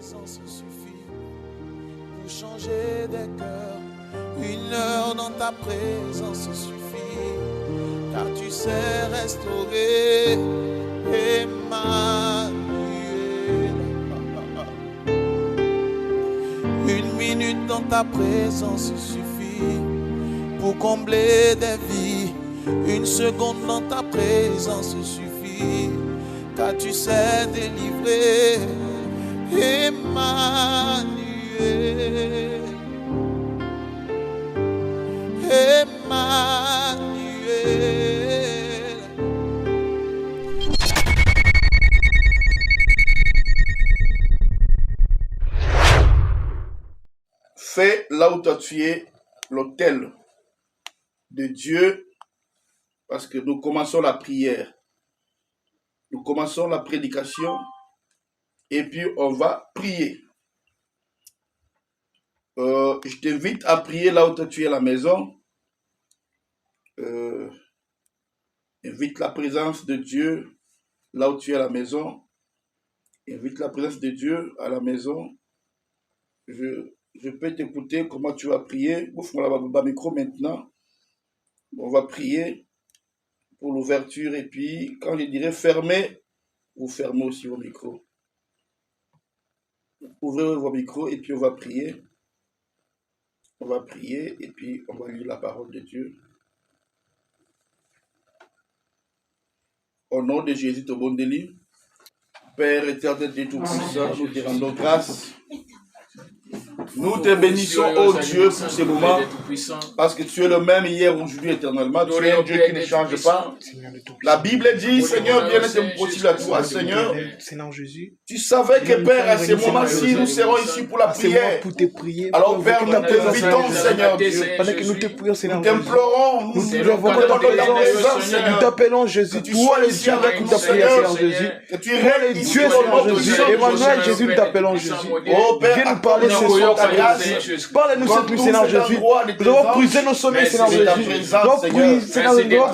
présence suffit pour changer des cœurs. 1 heure dans ta présence suffit, car tu sais restaurer Emmanuel. 1 minute dans ta présence suffit pour combler des vies. 1 seconde dans ta présence suffit, car tu sais délivrer Emmanuel. Emmanuel. Fais là où tu es l'autel de Dieu, parce que nous commençons la prière. Nous commençons la prédication et puis on va prier. Je t'invite à prier là où tu es à la maison. Invite la présence de Dieu là où tu es à la maison. Invite la présence de Dieu à la maison. Je peux t'écouter comment tu vas prier. Ouvre le micro maintenant. On va prier pour l'ouverture et puis quand je dirai fermez, vous fermez aussi vos micros. Ouvrez vos micros et puis on va prier. On va prier et puis on va lire la parole de Dieu. Au nom de Jésus, ton bon délit, Père éternel de Tout-Puissant, nous te rendons grâce. Nous te bénissons, ô Dieu, pour ces moments, parce que tu es le même hier, aujourd'hui, éternellement. Tu es un Dieu qui ne change pas. La Bible dit, Seigneur, bien est possible à toi, Seigneur. Tu savais que, Père, à ces moments-ci, nous serons ici pour la prière. Alors, Père, nous t'invitons, Seigneur Dieu. Nous t'implorons, nous t'appelons Jésus. Toi, le Dieu avec nous t'appelons Jésus. Que tu règnes Dieu, Seigneur Jésus. Emmanuel, Jésus, nous t'appelons Jésus. Oh, Père, viens nous parler, Seigneur. Parle-nous cette nuit, Seigneur Jésus. Nous avons brisé nos sommeils, Seigneur Jésus. Nous avons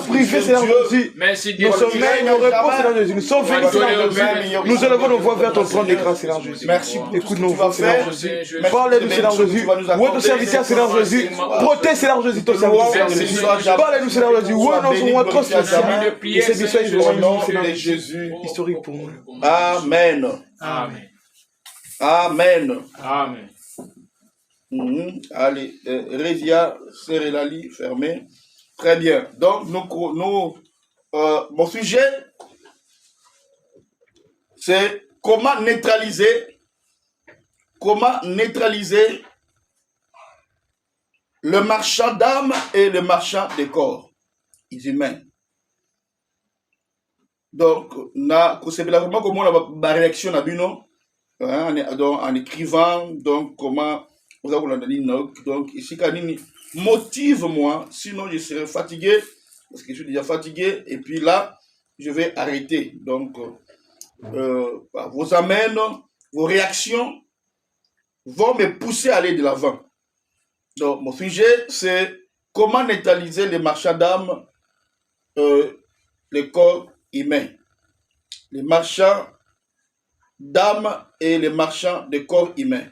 privé, Seigneur Jésus. Nos sommeils, nos repos, Seigneur Jésus. Nous sommes venus, Seigneur Jésus. Nous élevons nos voix vers ton trône de grâce, Seigneur Jésus. Merci pour écoute nos voix, Seigneur Jésus. Parle-nous, Seigneur Jésus. Où est ton serviteur, Seigneur Jésus? Protège, Seigneur Jésus, ton serviteur, Seigneur Jésus. Parle-nous, Seigneur Jésus. Où est notre spécial? Et c'est bien ça, au nom de Jésus. Historique pour nous. Amen. Amen. Amen. Amen. Allez, Rézia, Serelali, fermé. Très bien. Donc, mon sujet, c'est comment neutraliser le marchand d'âme et le marchand de corps humains. Donc, c'est vraiment comment on a ma réaction à Bino, en écrivant, donc comment vous avez dit donc ici motive-moi, sinon je serai fatigué parce que je suis déjà fatigué et puis là je vais arrêter. Donc vos amènes, vos réactions vont me pousser à aller de l'avant. Donc mon sujet c'est comment neutraliser les marchands d'âme, les corps humains, les marchands d'âme et les marchands de corps humains.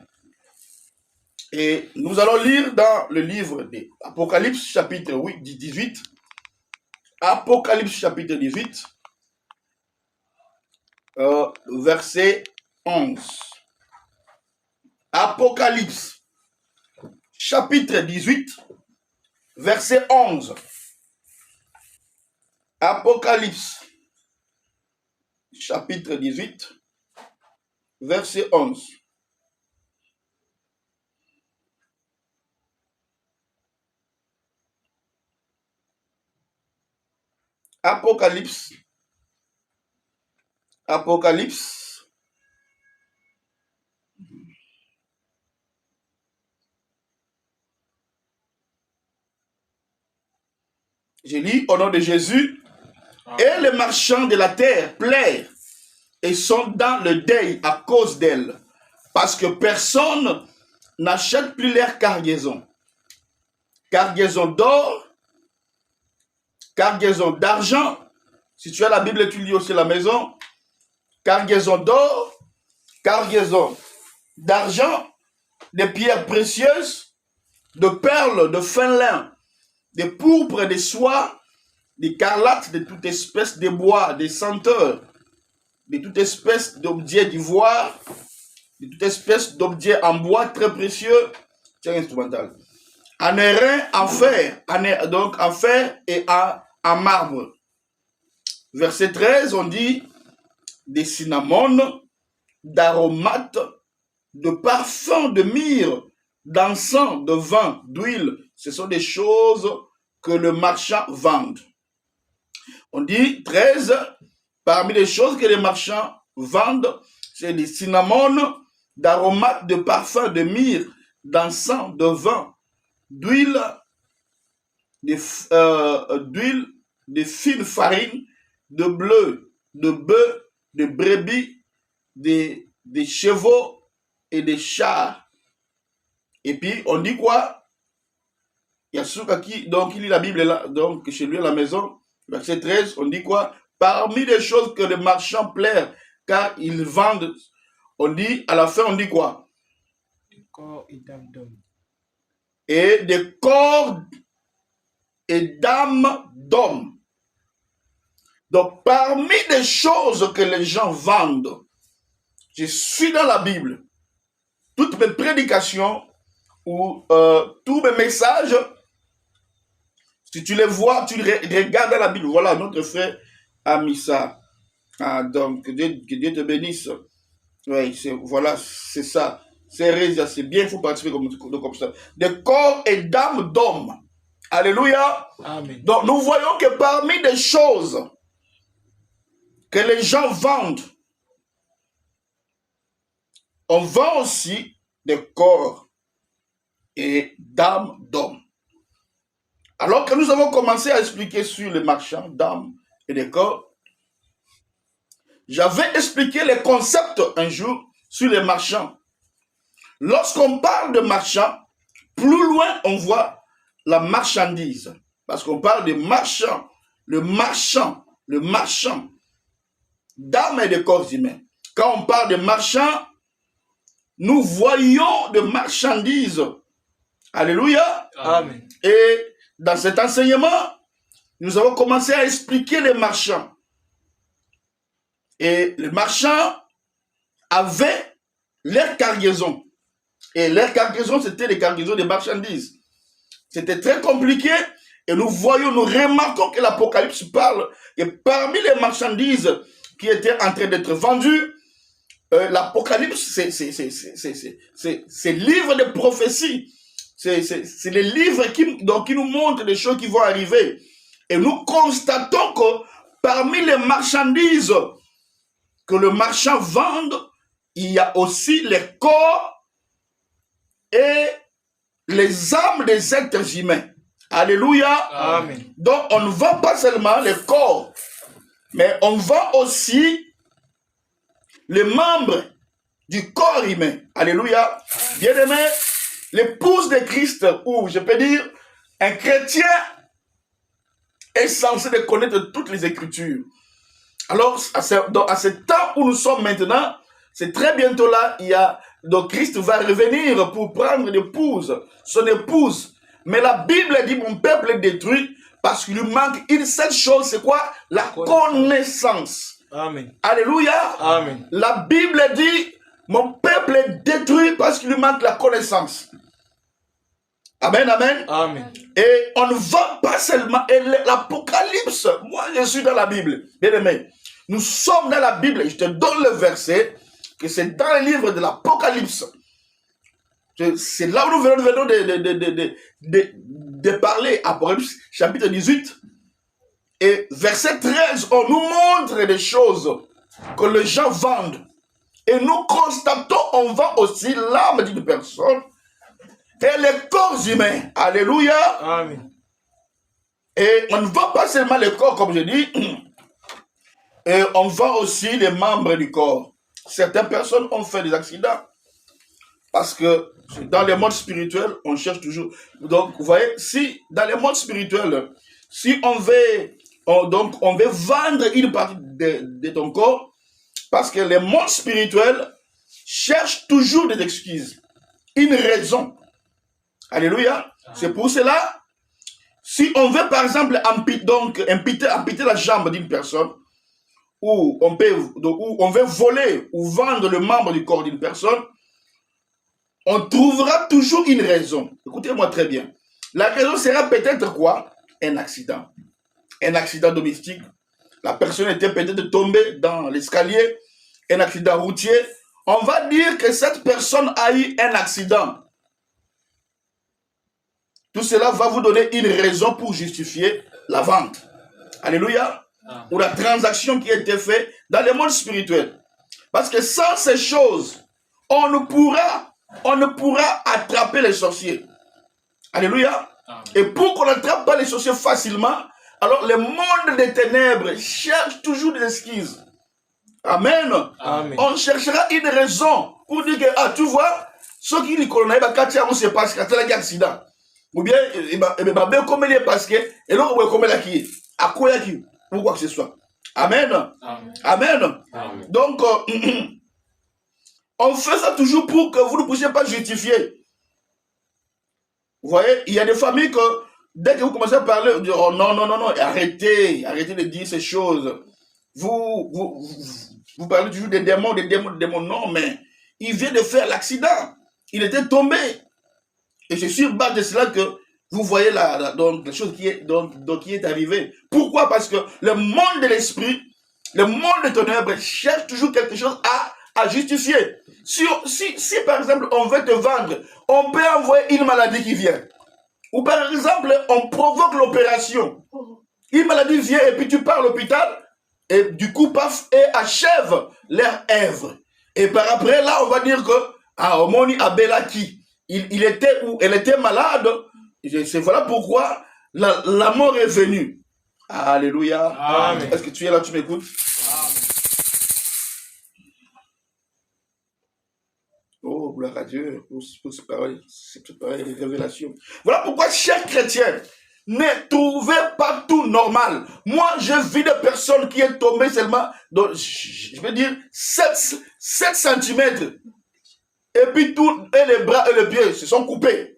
Et nous allons lire dans le livre d'Apocalypse chapitre 18. Apocalypse chapitre 18, verset 11. Apocalypse chapitre 18, verset 11. Apocalypse chapitre 18, verset 11. Apocalypse. Je lis au nom de Jésus. Et les marchands de la terre pleurent et sont dans le deuil à cause d'elle, parce que personne n'achète plus leur cargaison. Cargaison d'or, cargaison d'argent. Si tu as la Bible, tu lis aussi à la maison. Cargaison d'or, cargaison d'argent, de pierres précieuses, de perles, de fin lin, de pourpre, de soie, d'écarlate, de toute espèce de bois, de senteurs, de toute espèce d'objets d'ivoire, de toute espèce d'objets en bois très précieux, tiens instrumental, en airain, en fer, donc en fer et en marbre. Verset 13, on dit des cinnamones, d'aromates, de parfums, de myrrhe, d'encens, de vin, d'huile. Ce sont des choses que le marchand vend. On dit 13, parmi les choses que les marchands vendent, c'est des cinnamones, d'aromates, de parfums, de myrrhe, d'encens, de vin, d'huile, de fine farine, de bleu, de bœuf, de brebis, des chevaux et des chars. Et puis, on dit quoi? Yasuka qui, donc, il lit la Bible là, donc, chez lui à la maison, verset 13, on dit quoi? Parmi les choses que les marchands plairent, car ils vendent, on dit, à la fin, on dit quoi? Des corps et d'âmes d'hommes. Et des corps et d'âmes d'hommes. Donc, parmi les choses que les gens vendent, je suis dans la Bible. Toutes mes prédications ou tous mes messages, si tu les vois, tu les regardes dans la Bible. Voilà, notre frère a mis ça. Ah, donc, que Dieu te bénisse. Oui, voilà, c'est ça. C'est bien, il faut participer comme ça. Des corps et d'âmes d'hommes. Alléluia. Amen. Donc, nous voyons que parmi des choses que les gens vendent, on vend aussi des corps et d'âmes d'hommes. Alors que nous avons commencé à expliquer sur les marchands d'âmes et des corps, j'avais expliqué les concepts un jour sur les marchands. Lorsqu'on parle de marchand, plus loin on voit la marchandise. Parce qu'on parle de marchand, le marchand d'âmes et de corps humains. Quand on parle de marchand, nous voyons de marchandises. Alléluia. Amen. Et dans cet enseignement, nous avons commencé à expliquer les marchands. Et les marchands avaient leur cargaison. Et leur cargaison, c'était les cargaisons de marchandises. C'était très compliqué. Et nous voyons, nous remarquons que l'Apocalypse parle. Et parmi les marchandises qui étaient en train d'être vendues, l'Apocalypse, c'est livre de prophétie. C'est les livres qui nous montrent des choses qui vont arriver. Et nous constatons que parmi les marchandises que le marchand vend, il y a aussi les corps et les âmes des êtres humains. Alléluia. Amen. Donc on ne vend pas seulement les corps, mais on vend aussi les membres du corps humain. Alléluia. Bien-aimé, l'épouse de Christ, ou je peux dire, un chrétien est censé de connaître toutes les Écritures. Alors, à ce temps où nous sommes maintenant, c'est très bientôt là, donc Christ va revenir pour prendre l'épouse, son épouse. Mais la Bible dit, mon peuple est détruit parce qu'il lui manque une seule chose, c'est quoi? La connaissance. Amen. Alléluia. Amen. La Bible dit, mon peuple est détruit parce qu'il lui manque la connaissance. Amen, amen. Amen. Et on ne va pas seulement, et l'Apocalypse, moi je suis dans la Bible, bien aimé. Nous sommes dans la Bible, je te donne le verset, que c'est dans le livre de l'Apocalypse. C'est là où nous venons de parler, Apocalypse chapitre 18. Et verset 13, on nous montre des choses que les gens vendent. Et nous constatons, on vend aussi l'âme d'une personne et les corps humains. Alléluia. Amen. Et on ne vend pas seulement les corps, comme je dis, et on vend aussi les membres du corps. Certaines personnes ont fait des accidents. Parce que dans le monde spirituel, on cherche toujours. Donc, vous voyez, si dans le monde spirituel, si on veut vendre une partie de ton corps, parce que le monde spirituel, cherche toujours des excuses, une raison. Alléluia. C'est pour cela, si on veut par exemple amputer la jambe d'une personne, ou on veut voler ou vendre le membre du corps d'une personne, on trouvera toujours une raison. Écoutez-moi très bien. La raison sera peut-être quoi? Un accident. Un accident domestique. La personne était peut-être tombée dans l'escalier. Un accident routier. On va dire que cette personne a eu un accident. Tout cela va vous donner une raison pour justifier la vente. Alléluia. Ou la transaction qui a été faite dans le monde spirituel. Parce que sans ces choses, on ne pourra attraper les sorciers. Alléluia. Et pour qu'on n'attrape pas les sorciers facilement, alors le monde des ténèbres cherche toujours des excuses. Amen. Amen. On cherchera une raison pour dire que, tu vois, ceux qui ne connaissent pas, quand on se passe, quand il y a un accident, ou bien, comme il est parce que, et là, on va comme il est, à quoi il y a ou quoi que ce soit. Amen. Amen. Amen. Amen. Donc, on fait ça toujours pour que vous ne puissiez pas justifier. Vous voyez, il y a des familles que, dès que vous commencez à parler, vous dites, oh non, arrêtez de dire ces choses. Vous parlez toujours des démons, non, mais il vient de faire l'accident. Il était tombé. Et c'est sur base de cela que vous voyez la chose qui est arrivée. Pourquoi? Parce que le monde de l'esprit, le monde des ténèbres cherche toujours quelque chose à justifier. Si par exemple on veut te vendre, on peut envoyer une maladie qui vient. Ou par exemple on provoque l'opération. Une maladie vient et puis tu pars à l'hôpital et du coup paf et achève leur œuvre. Et par après là on va dire que Omoni Abelaki, il était ou elle était malade. C'est voilà pourquoi la mort est venue. Alléluia. Amen. Est-ce que tu es là, tu m'écoutes? Oh, gloire à Dieu pour cette parole de révélation. Voilà pourquoi chaque chrétien ne trouvait pas tout normal. Moi, je vis des personnes qui sont tombées seulement, je veux dire, 7 cm. Et puis et les bras et les pieds se sont coupés.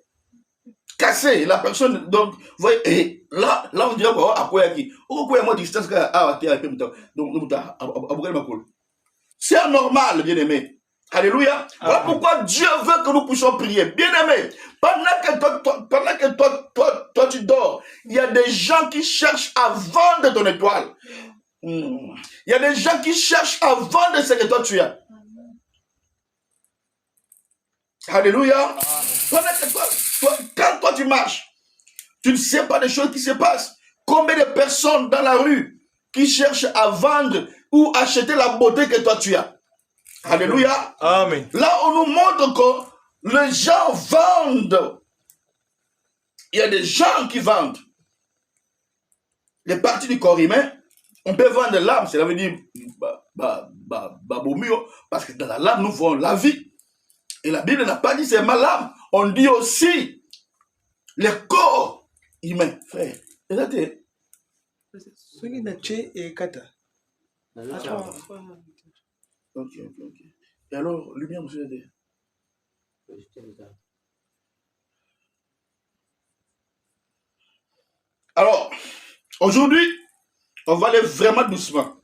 Cassés. La personne, donc, vous voyez, et là on dirait quoi? À quoi il y a moi distance? C'est anormal, bien aimé. Alléluia. Voilà pourquoi Dieu veut que nous puissions prier. Bien-aimé, pendant que toi tu dors, il y a des gens qui cherchent à vendre ton étoile. Il y a des gens qui cherchent à vendre ce que toi tu as. Alléluia. Pendant que quand toi tu marches, tu ne sais pas des choses qui se passent. Combien de personnes dans la rue qui cherchent à vendre ou acheter la beauté que toi tu as. Alléluia. Amen. Là, on nous montre que les gens vendent. Il y a des gens qui vendent les parties du corps humain. On peut vendre l'âme, cela veut dire parce que dans la lame, nous voyons la vie. Et la Bible n'a pas dit seulement l'âme. On dit aussi le corps humain, frère. Ok. Et alors, lumière, monsieur Adé. Alors, aujourd'hui, on va aller vraiment doucement.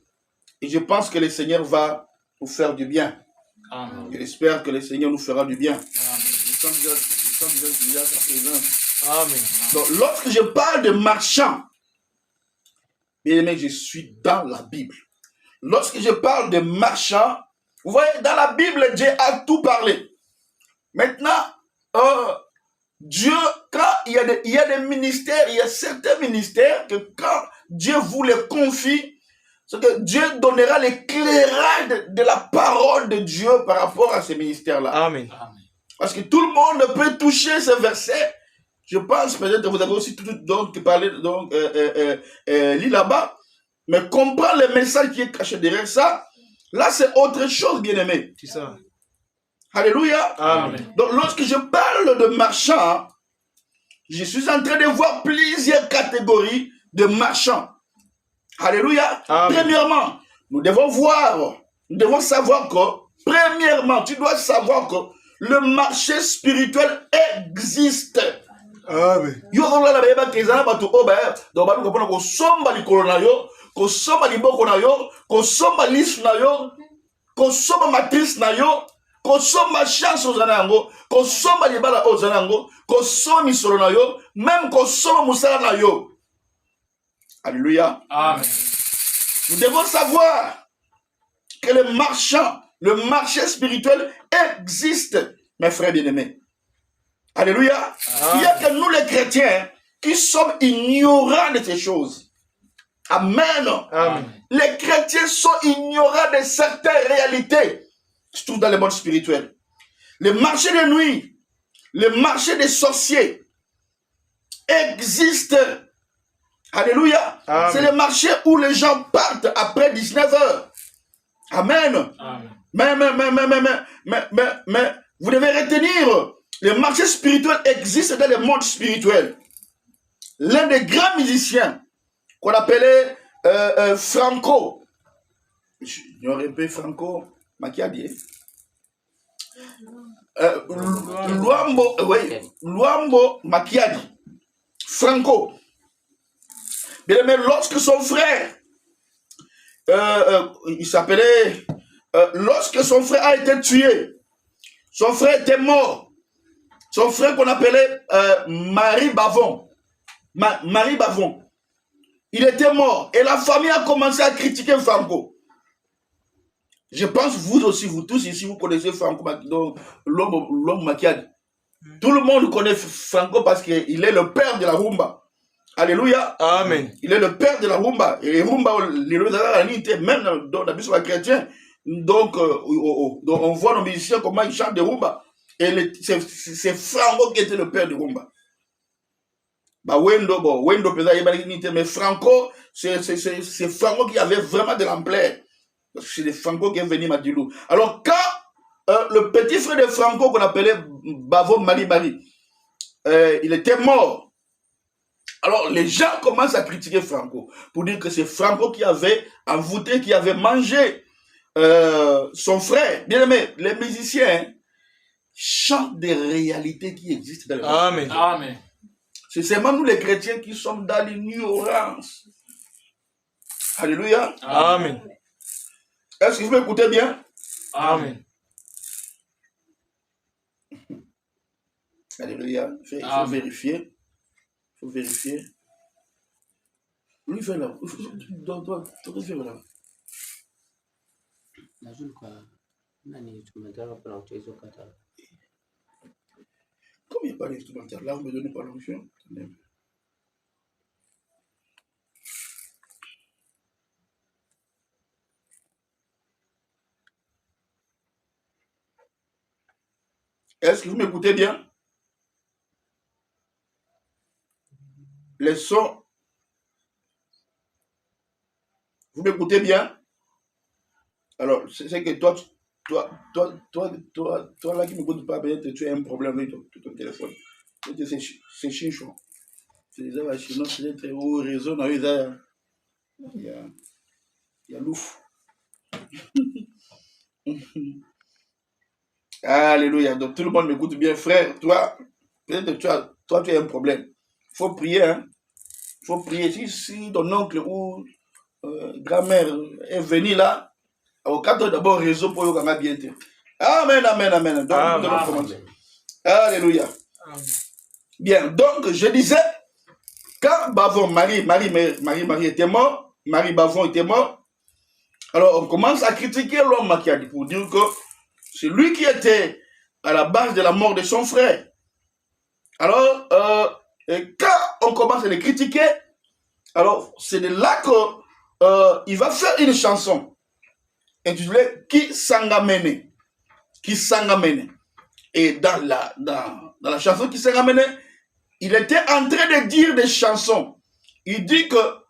Et je pense que le Seigneur va nous faire du bien. Amen. J'espère que le Seigneur nous fera du bien. Amen. Nous sommes déjà à sa présence. Amen. Donc, lorsque je parle de marchand, bien aimé, je suis dans la Bible. Lorsque je parle de marchand, vous voyez, dans la Bible, Dieu a tout parlé. Maintenant, Dieu, quand il y a des ministères, il y a certains ministères que quand Dieu vous les confie, c'est que Dieu donnera l'éclairage de la parole de Dieu par rapport à ces ministères-là. Amen. Parce que tout le monde peut toucher ce verset. Je pense peut-être que vous avez aussi parlé, lis là-bas. Mais comprendre le message qui est caché derrière ça, là c'est autre chose, bien-aimé. C'est ça. Alléluia. Amen. Donc lorsque je parle de marchands, je suis en train de voir plusieurs catégories de marchands. Alléluia. Amen. Premièrement, nous devons savoir que Premièrement, tu dois savoir que le marché spirituel existe. Amen. Yo la beba kezana batu oba donc ba ko pona ko somba likolo na yo, ko somba liboko na yo, ko somba lisu na yo, ko somba matrice na yo, ko somba chance ozana yango, ko somba libala ozana yango, ko somba misolo na yo, même ko somba musala na yo. Alléluia. Amen. Nous devons savoir que le marché spirituel existe, mes frères bien-aimés. Alléluia. Il y a que nous les chrétiens qui sommes ignorants de ces choses. Amen. Amen. Les chrétiens sont ignorants de certaines réalités, surtout dans le monde spirituel. Le marché de nuit, le marché des sorciers existe. Alléluia. C'est le marché où les gens partent après 19h. Amen. Amen. Mais vous devez retenir, le marché spirituel existe dans le monde spirituel. L'un des grands musiciens qu'on appelait Franco, j'aurais pas Franco Macchiadi, Luambo Macchiadi, Franco. Bien, mais lorsque son frère, il s'appelait, lorsque son frère a été tué, son frère était mort. Son frère qu'on appelait Marie Bavon. Marie Bavon. Il était mort. Et la famille a commencé à critiquer Franco. Je pense vous aussi, vous tous ici, vous connaissez Franco, l'homme Macchiadi. Tout le monde connaît Franco parce qu'il est le père de la rumba. Alléluia. Amen. Il est le père de la rumba. Et les rumba, même dans la mission chrétienne. Donc, on voit nos musiciens comment ils chantent de rumba. Et c'est Franco qui était le père de rumba. Mais Franco, c'est Franco qui avait vraiment de l'ampleur. C'est le Franco qui est venu Madilou. Alors, quand le petit frère de Franco, qu'on appelait Bavo Marie, il était mort. Alors, les gens commencent à critiquer Franco pour dire que c'est Franco qui avait envoûté, qui avait mangé son frère. Bien aimé, les musiciens chantent des réalités qui existent dans le monde. Amen. Amen. C'est seulement nous les chrétiens qui sommes dans l'ignorance. Alléluia. Amen. Est-ce que vous m'écoutez bien? Amen. Alléluia. Il faut vérifier. Il faut vérifier. Lui, fais là. Toi, fais là. Comme il n'y a pas d'instrumental, là, on ne me donne pas l'onction. Est-ce que vous m'écoutez bien? Les sons. Vous m'écoutez bien? Alors, c'est que toi là qui ne m'écoutes pas, peut-être tu as un problème avec ton téléphone. C'est chichon. C'est des avants chinois, c'est très haut réseau, il y a l'ouf. Alléluia. Donc tout le monde m'écoute bien, frère. Toi, peut-être tu as un problème. Il faut prier, hein. Il faut prier. Si ton oncle ou grand-mère est venu là, au cadre d'abord réseau pour que bien. Amen, amen, amen. Donc, nous devons commencer. Alléluia. Amen. Bien, donc je disais, quand Bavon, Marie était mort, Marie Bavon était mort, alors on commence à critiquer l'homme Macchiadi pour dire que c'est lui qui était à la base de la mort de son frère. Alors, quand on commence à le critiquer, alors c'est de là qu'il va faire une chanson intitulée Qui Sangamene. Qui Sangamene. Et dans la chanson Qui Sangamene, il était en train de dire des chansons. Il dit que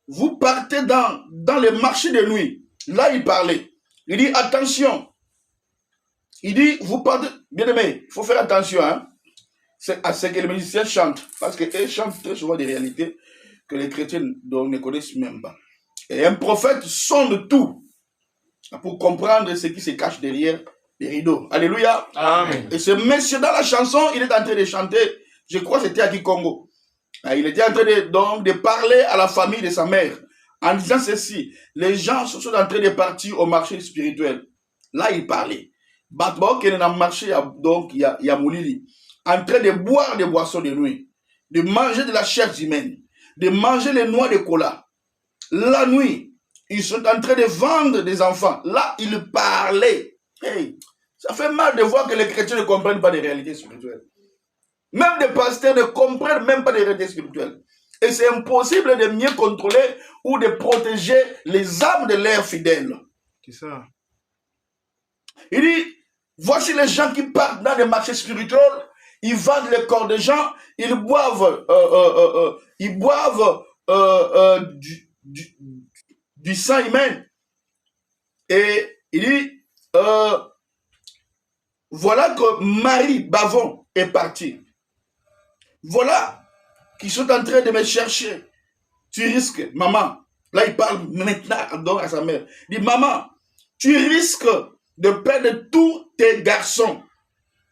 vous partez dans les marchés de nuit. Là, il parlait. Il dit attention. Il dit, vous partez. Bien aimé, il faut faire attention, hein. C'est à ce que les musiciens chantent. Parce qu'ils chantent très souvent des réalités que les chrétiens ne connaissent même pas. Et un prophète sonde tout. pour comprendre ce qui se cache derrière les rideaux. Alléluia. Amen. Et ce monsieur dans la chanson, il est en train de chanter, je crois que c'était à Kikongo. Il était en train de parler à la famille de sa mère en disant ceci. Les gens sont en train de partir au marché spirituel. Là, il parlait. Batbo qui est dans le marché, donc il y a Moulili, en train de boire des boissons de nuit, de manger de la chair humaine, de manger les noix de cola. La nuit, ils sont en train de vendre des enfants. Là, il parlait. Hey, ça fait mal de voir que les chrétiens ne comprennent pas les réalités spirituelles. Même des pasteurs ne comprennent même pas les réalités spirituelles. Et c'est impossible de mieux contrôler ou de protéger les âmes de leurs fidèles. C'est ça. Il dit, voici les gens qui partent dans les marchés spirituels, ils vendent les corps des gens, ils boivent du sang humain. Et il dit, voilà que Marie Bavon est partie. Voilà qu'ils sont en train de me chercher. Tu risques, maman. Là, il parle maintenant à sa mère. Il dit, maman, tu risques de perdre tous tes garçons.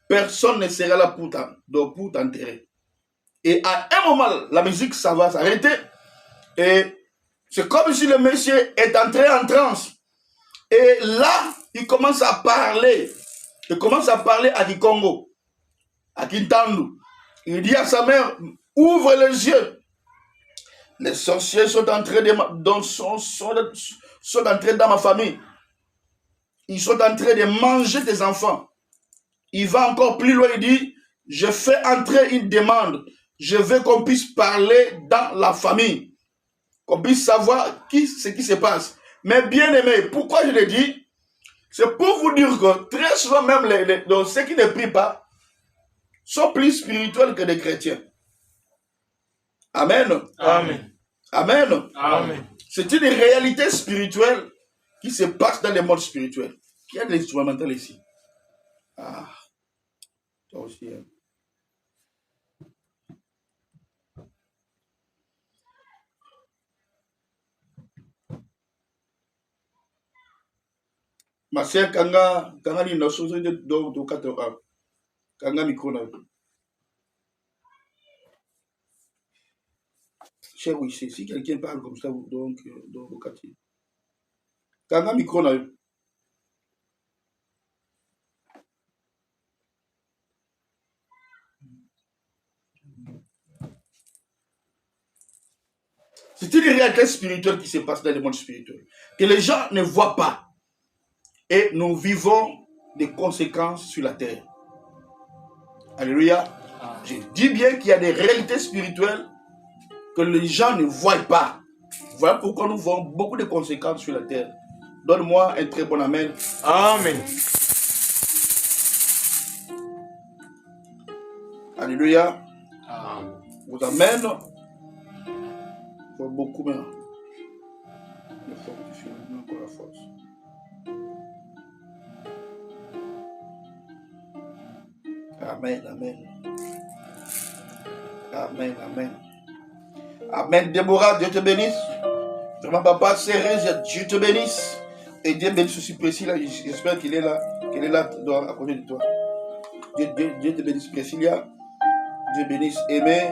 Personne ne sera là pour t'enterrer. Et à un moment, la musique, ça va s'arrêter. Et c'est comme si le monsieur est entré en transe. Et là, il commence à parler. Il commence à parler à Kikongo, à Kintandu. Il dit à sa mère, ouvre les yeux. Les sorciers sont entrés dans ma famille. Ils sont en train de manger tes enfants. Il va encore plus loin, il dit, je fais entrer une demande. Je veux qu'on puisse parler dans la famille. Qu'on puisse savoir ce qui se passe. Mais bien aimé, pourquoi je le dis? C'est pour vous dire que très souvent même ceux qui ne prient pas sont plus spirituels que des chrétiens. Amen. Amen. Amen. Amen. C'est une réalité spirituelle qui se passe dans le monde spirituel. Qui a de l'instrumental ici? Ah, toi aussi. Hein. Ma sœur, Kanga ni no chose de 4 ans. Kanga micro na. Cher oui, si quelqu'un parle comme ça, donc au quartier. Kanga micro na. C'est une réalité spirituelle qui se passe dans le monde spirituel. Que les gens ne voient pas. Et nous vivons des conséquences sur la terre. Alléluia. Je dis bien qu'il y a des réalités spirituelles que les gens ne voient pas. Voilà pourquoi nous voyons beaucoup de conséquences sur la terre. Donne-moi un très bon amen. Amen. Alléluia. Amen. Vous amène. Faut beaucoup bien. Il faut fortifier encore la force. Amen, amen. Amen, amen. Amen. Déborah, Dieu te bénisse. Vraiment, papa, Thérèse, Dieu te bénisse. Et Dieu bénisse aussi Priscilla. J'espère qu'il est là à côté de toi. Dieu te bénisse Priscilla. Dieu bénisse Aimé.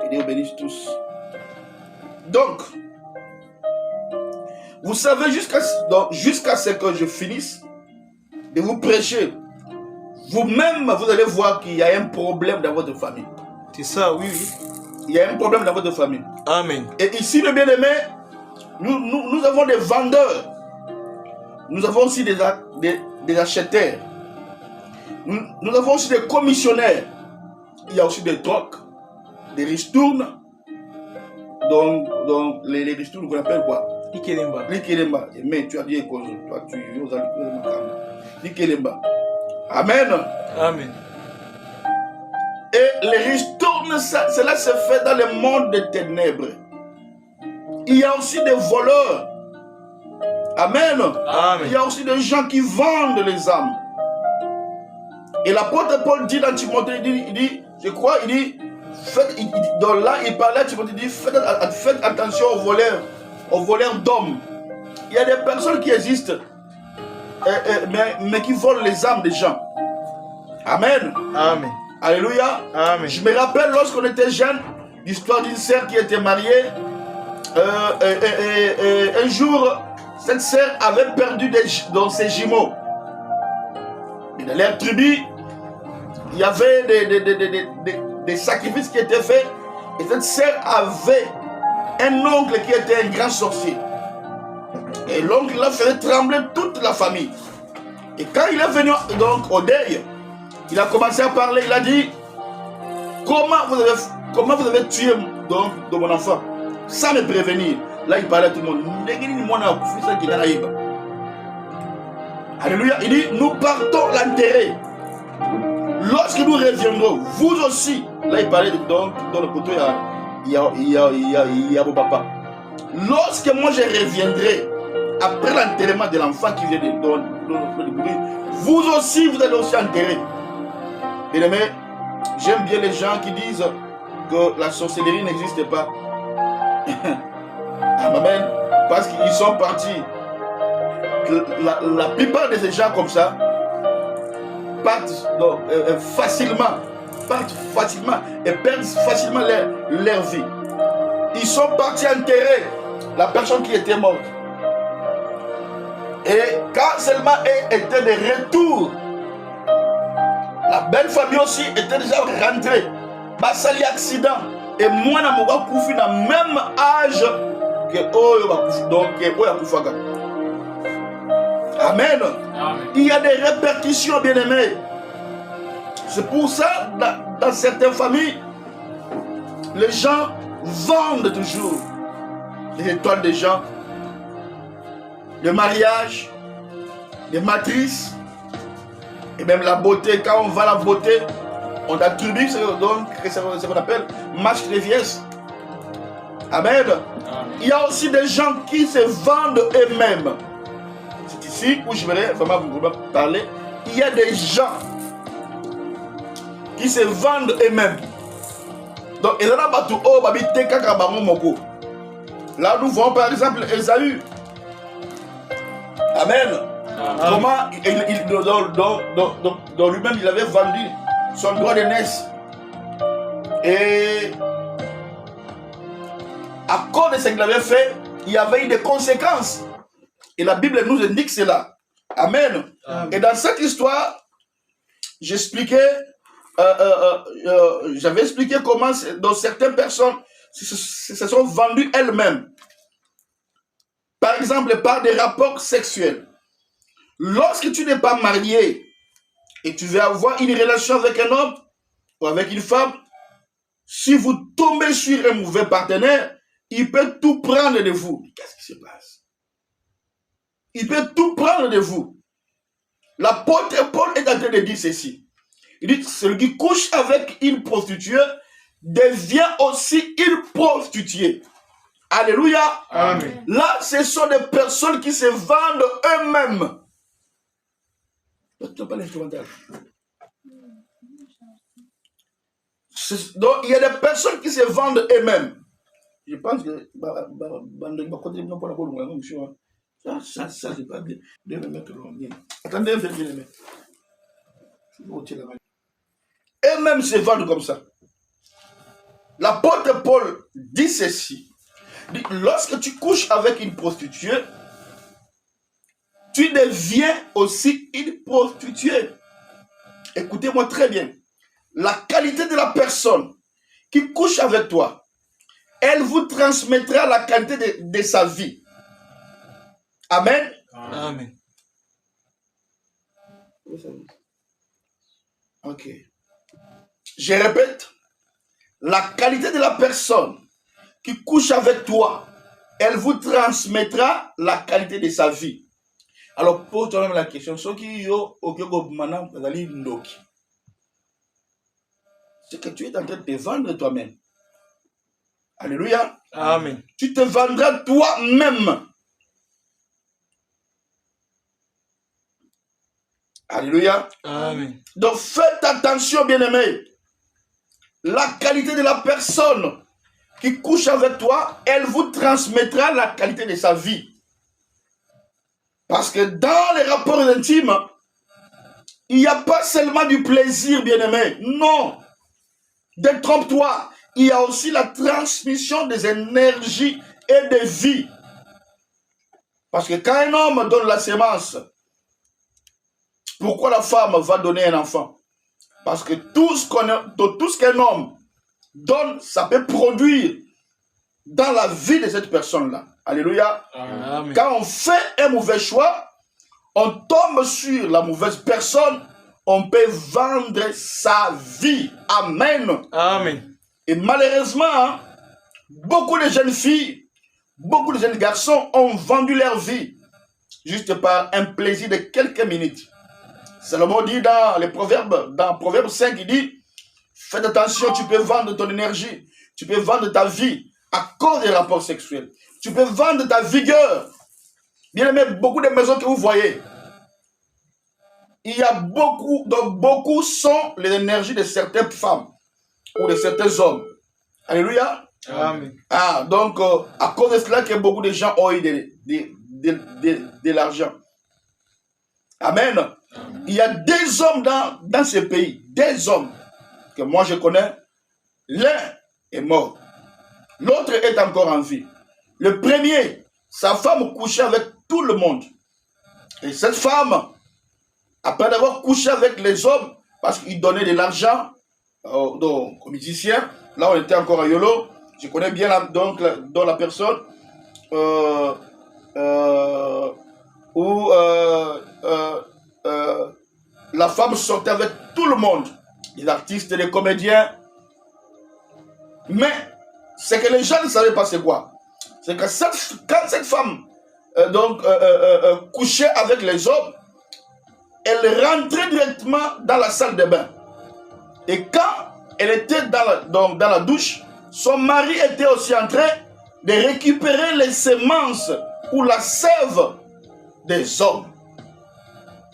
Et Dieu bénisse tous. Donc, vous savez, jusqu'à ce que je finisse de vous prêcher, vous-même, vous allez voir qu'il y a un problème dans votre famille. C'est ça, oui. Il y a un problème dans votre famille. Amen. Et ici, le bien-aimé, nous avons des vendeurs. Nous avons aussi des acheteurs. Nous avons aussi des commissionnaires. Il y a aussi des trocs, des ristournes. Donc les ristournes, qu'on appelle quoi? Likelemba. Likelemba. Mais tu as dit quoi? Toi, tu es Likelemba. Amen. Amen. Et les ristournes, cela se fait dans le monde des ténèbres. Il y a aussi des voleurs. Amen. Amen. Il y a aussi des gens qui vendent les âmes. Et l'apôtre Paul dit dans Timothée, il dit, donc là, il parlait à Timothée, il dit, faites attention aux voleurs d'hommes. il y a des personnes qui existent, mais qui volent les âmes des gens. Amen. Amen. Alléluia. Amen. Je me rappelle lorsqu'on était jeune, l'histoire d'une sœur qui était mariée. Un jour, cette sœur avait perdu dans ses jumeaux. Et dans leur tribu, il y avait des sacrifices qui étaient faits. Et cette sœur avait un oncle qui était un grand sorcier. Et l'oncle l'a fait trembler toute la famille. Et quand il est venu donc au deuil, il a commencé à parler. Il a dit: comment vous avez tué donc de mon enfant sans me prévenir? Là, il parlait à tout le monde. Alléluia. Il dit: nous partons l'enterrer. Lorsque nous reviendrons, vous aussi. Là, il parlait donc dans le poteau, il y a vos papas. Lorsque moi je reviendrai, après l'enterrement de l'enfant qui vient de mourir, vous aussi, vous allez aussi enterrer. Bien aimé, j'aime bien les gens qui disent que la sorcellerie n'existe pas. Amen. Parce qu'ils sont partis. La plupart de ces gens comme ça partent facilement et perdent facilement leur vie. Ils sont partis enterrer la personne qui était morte. Et quand seulement elle était de retour, la belle famille aussi était déjà rentrée. Basali accident. Et moi, je suis dans le même âge que Oyo. Amen. Il y a des répercussions, bien-aimés. C'est pour ça, dans certaines familles, les gens vendent toujours les étoiles des gens, le mariage, les matrices, et même la beauté. Quand on va à la beauté, on attribue ce qu'on appelle marche de vieillesse. Amen. Il y a aussi des gens qui se vendent eux-mêmes. C'est ici où je voudrais vraiment vous parler. Il y a des gens qui se vendent eux-mêmes. Donc, là, nous voyons par exemple Esaü. Amen. Comment dans lui-même il avait vendu son droit de naissance. Et à cause de ce qu'il avait fait, il y avait eu des conséquences. Et la Bible nous indique cela. Amen. Et dans cette histoire, j'expliquais, j'avais expliqué comment dans certaines personnes se sont vendues elles-mêmes. Par exemple, par des rapports sexuels. Lorsque tu n'es pas marié et tu veux avoir une relation avec un homme ou avec une femme, si vous tombez sur un mauvais partenaire, il peut tout prendre de vous. Qu'est-ce qui se passe? Il peut tout prendre de vous. L'apôtre Paul est en train de dire ceci. Il dit: celui qui couche avec une prostituée devient aussi une prostituée. Alléluia. Amen. Là, ce sont des personnes qui se vendent eux-mêmes. Tu n'as pas l'instrumental. Donc, il y a des personnes qui se vendent eux-mêmes. Je pense que ça c'est pas bien. Attendez un peu, bien aimé. Eux-mêmes se vendent comme ça. L'apôtre Paul dit ceci. Dit, lorsque tu couches avec une prostituée, tu deviens aussi une prostituée. Écoutez-moi très bien. La qualité de la personne qui couche avec toi, elle vous transmettra la qualité de sa vie. Amen. Amen. Ok. Je répète. La qualité de la personne qui couche avec toi, elle vous transmettra la qualité de sa vie. Alors, pose toi-même la question. C'est que tu es en train de te vendre toi-même. Alléluia. Amen. Tu te vendras toi-même. Alléluia. Amen. Donc, faites attention, bien-aimés. La qualité de la personne qui couche avec toi, elle vous transmettra la qualité de sa vie. Parce que dans les rapports intimes, il n'y a pas seulement du plaisir, bien-aimé. Non. Détrompe-toi. Il y a aussi la transmission des énergies et des vies. Parce que quand un homme donne la sémence, pourquoi la femme va donner un enfant? Parce que tout ce qu'un homme donne, ça peut produire dans la vie de cette personne-là. Alléluia. Amen. Quand on fait un mauvais choix, on tombe sur la mauvaise personne, on peut vendre sa vie. Amen. Amen. Et malheureusement, beaucoup de jeunes filles, beaucoup de jeunes garçons ont vendu leur vie juste par un plaisir de quelques minutes. Salomon dit dans les Proverbes, dans Proverbe 5, il dit, faites attention, tu peux vendre ton énergie, tu peux vendre ta vie à cause des rapports sexuels. Tu peux vendre ta vigueur. Bien aimé, beaucoup de maisons que vous voyez, il y a beaucoup, donc beaucoup sont les énergies de certaines femmes ou de certains hommes. Alléluia. Amen. Ah, donc, à cause de cela que beaucoup de gens ont eu de l'argent. Amen. Amen. Il y a des hommes dans ce pays, des hommes que moi je connais. L'un est mort, l'autre est encore en vie. Le premier, sa femme couchait avec tout le monde. Et cette femme, après d'avoir couché avec les hommes, parce qu'ils donnaient de l'argent aux musiciens, là on était encore à Yolo, je connais bien dans la personne où la femme sortait avec tout le monde, les artistes, les comédiens. Mais ce que les gens ne savaient pas, c'est quoi? C'est que quand cette femme couchait avec les hommes, elle rentrait directement dans la salle de bain. Et quand elle était dans la douche, son mari était aussi en train de récupérer les semences ou la sève des hommes.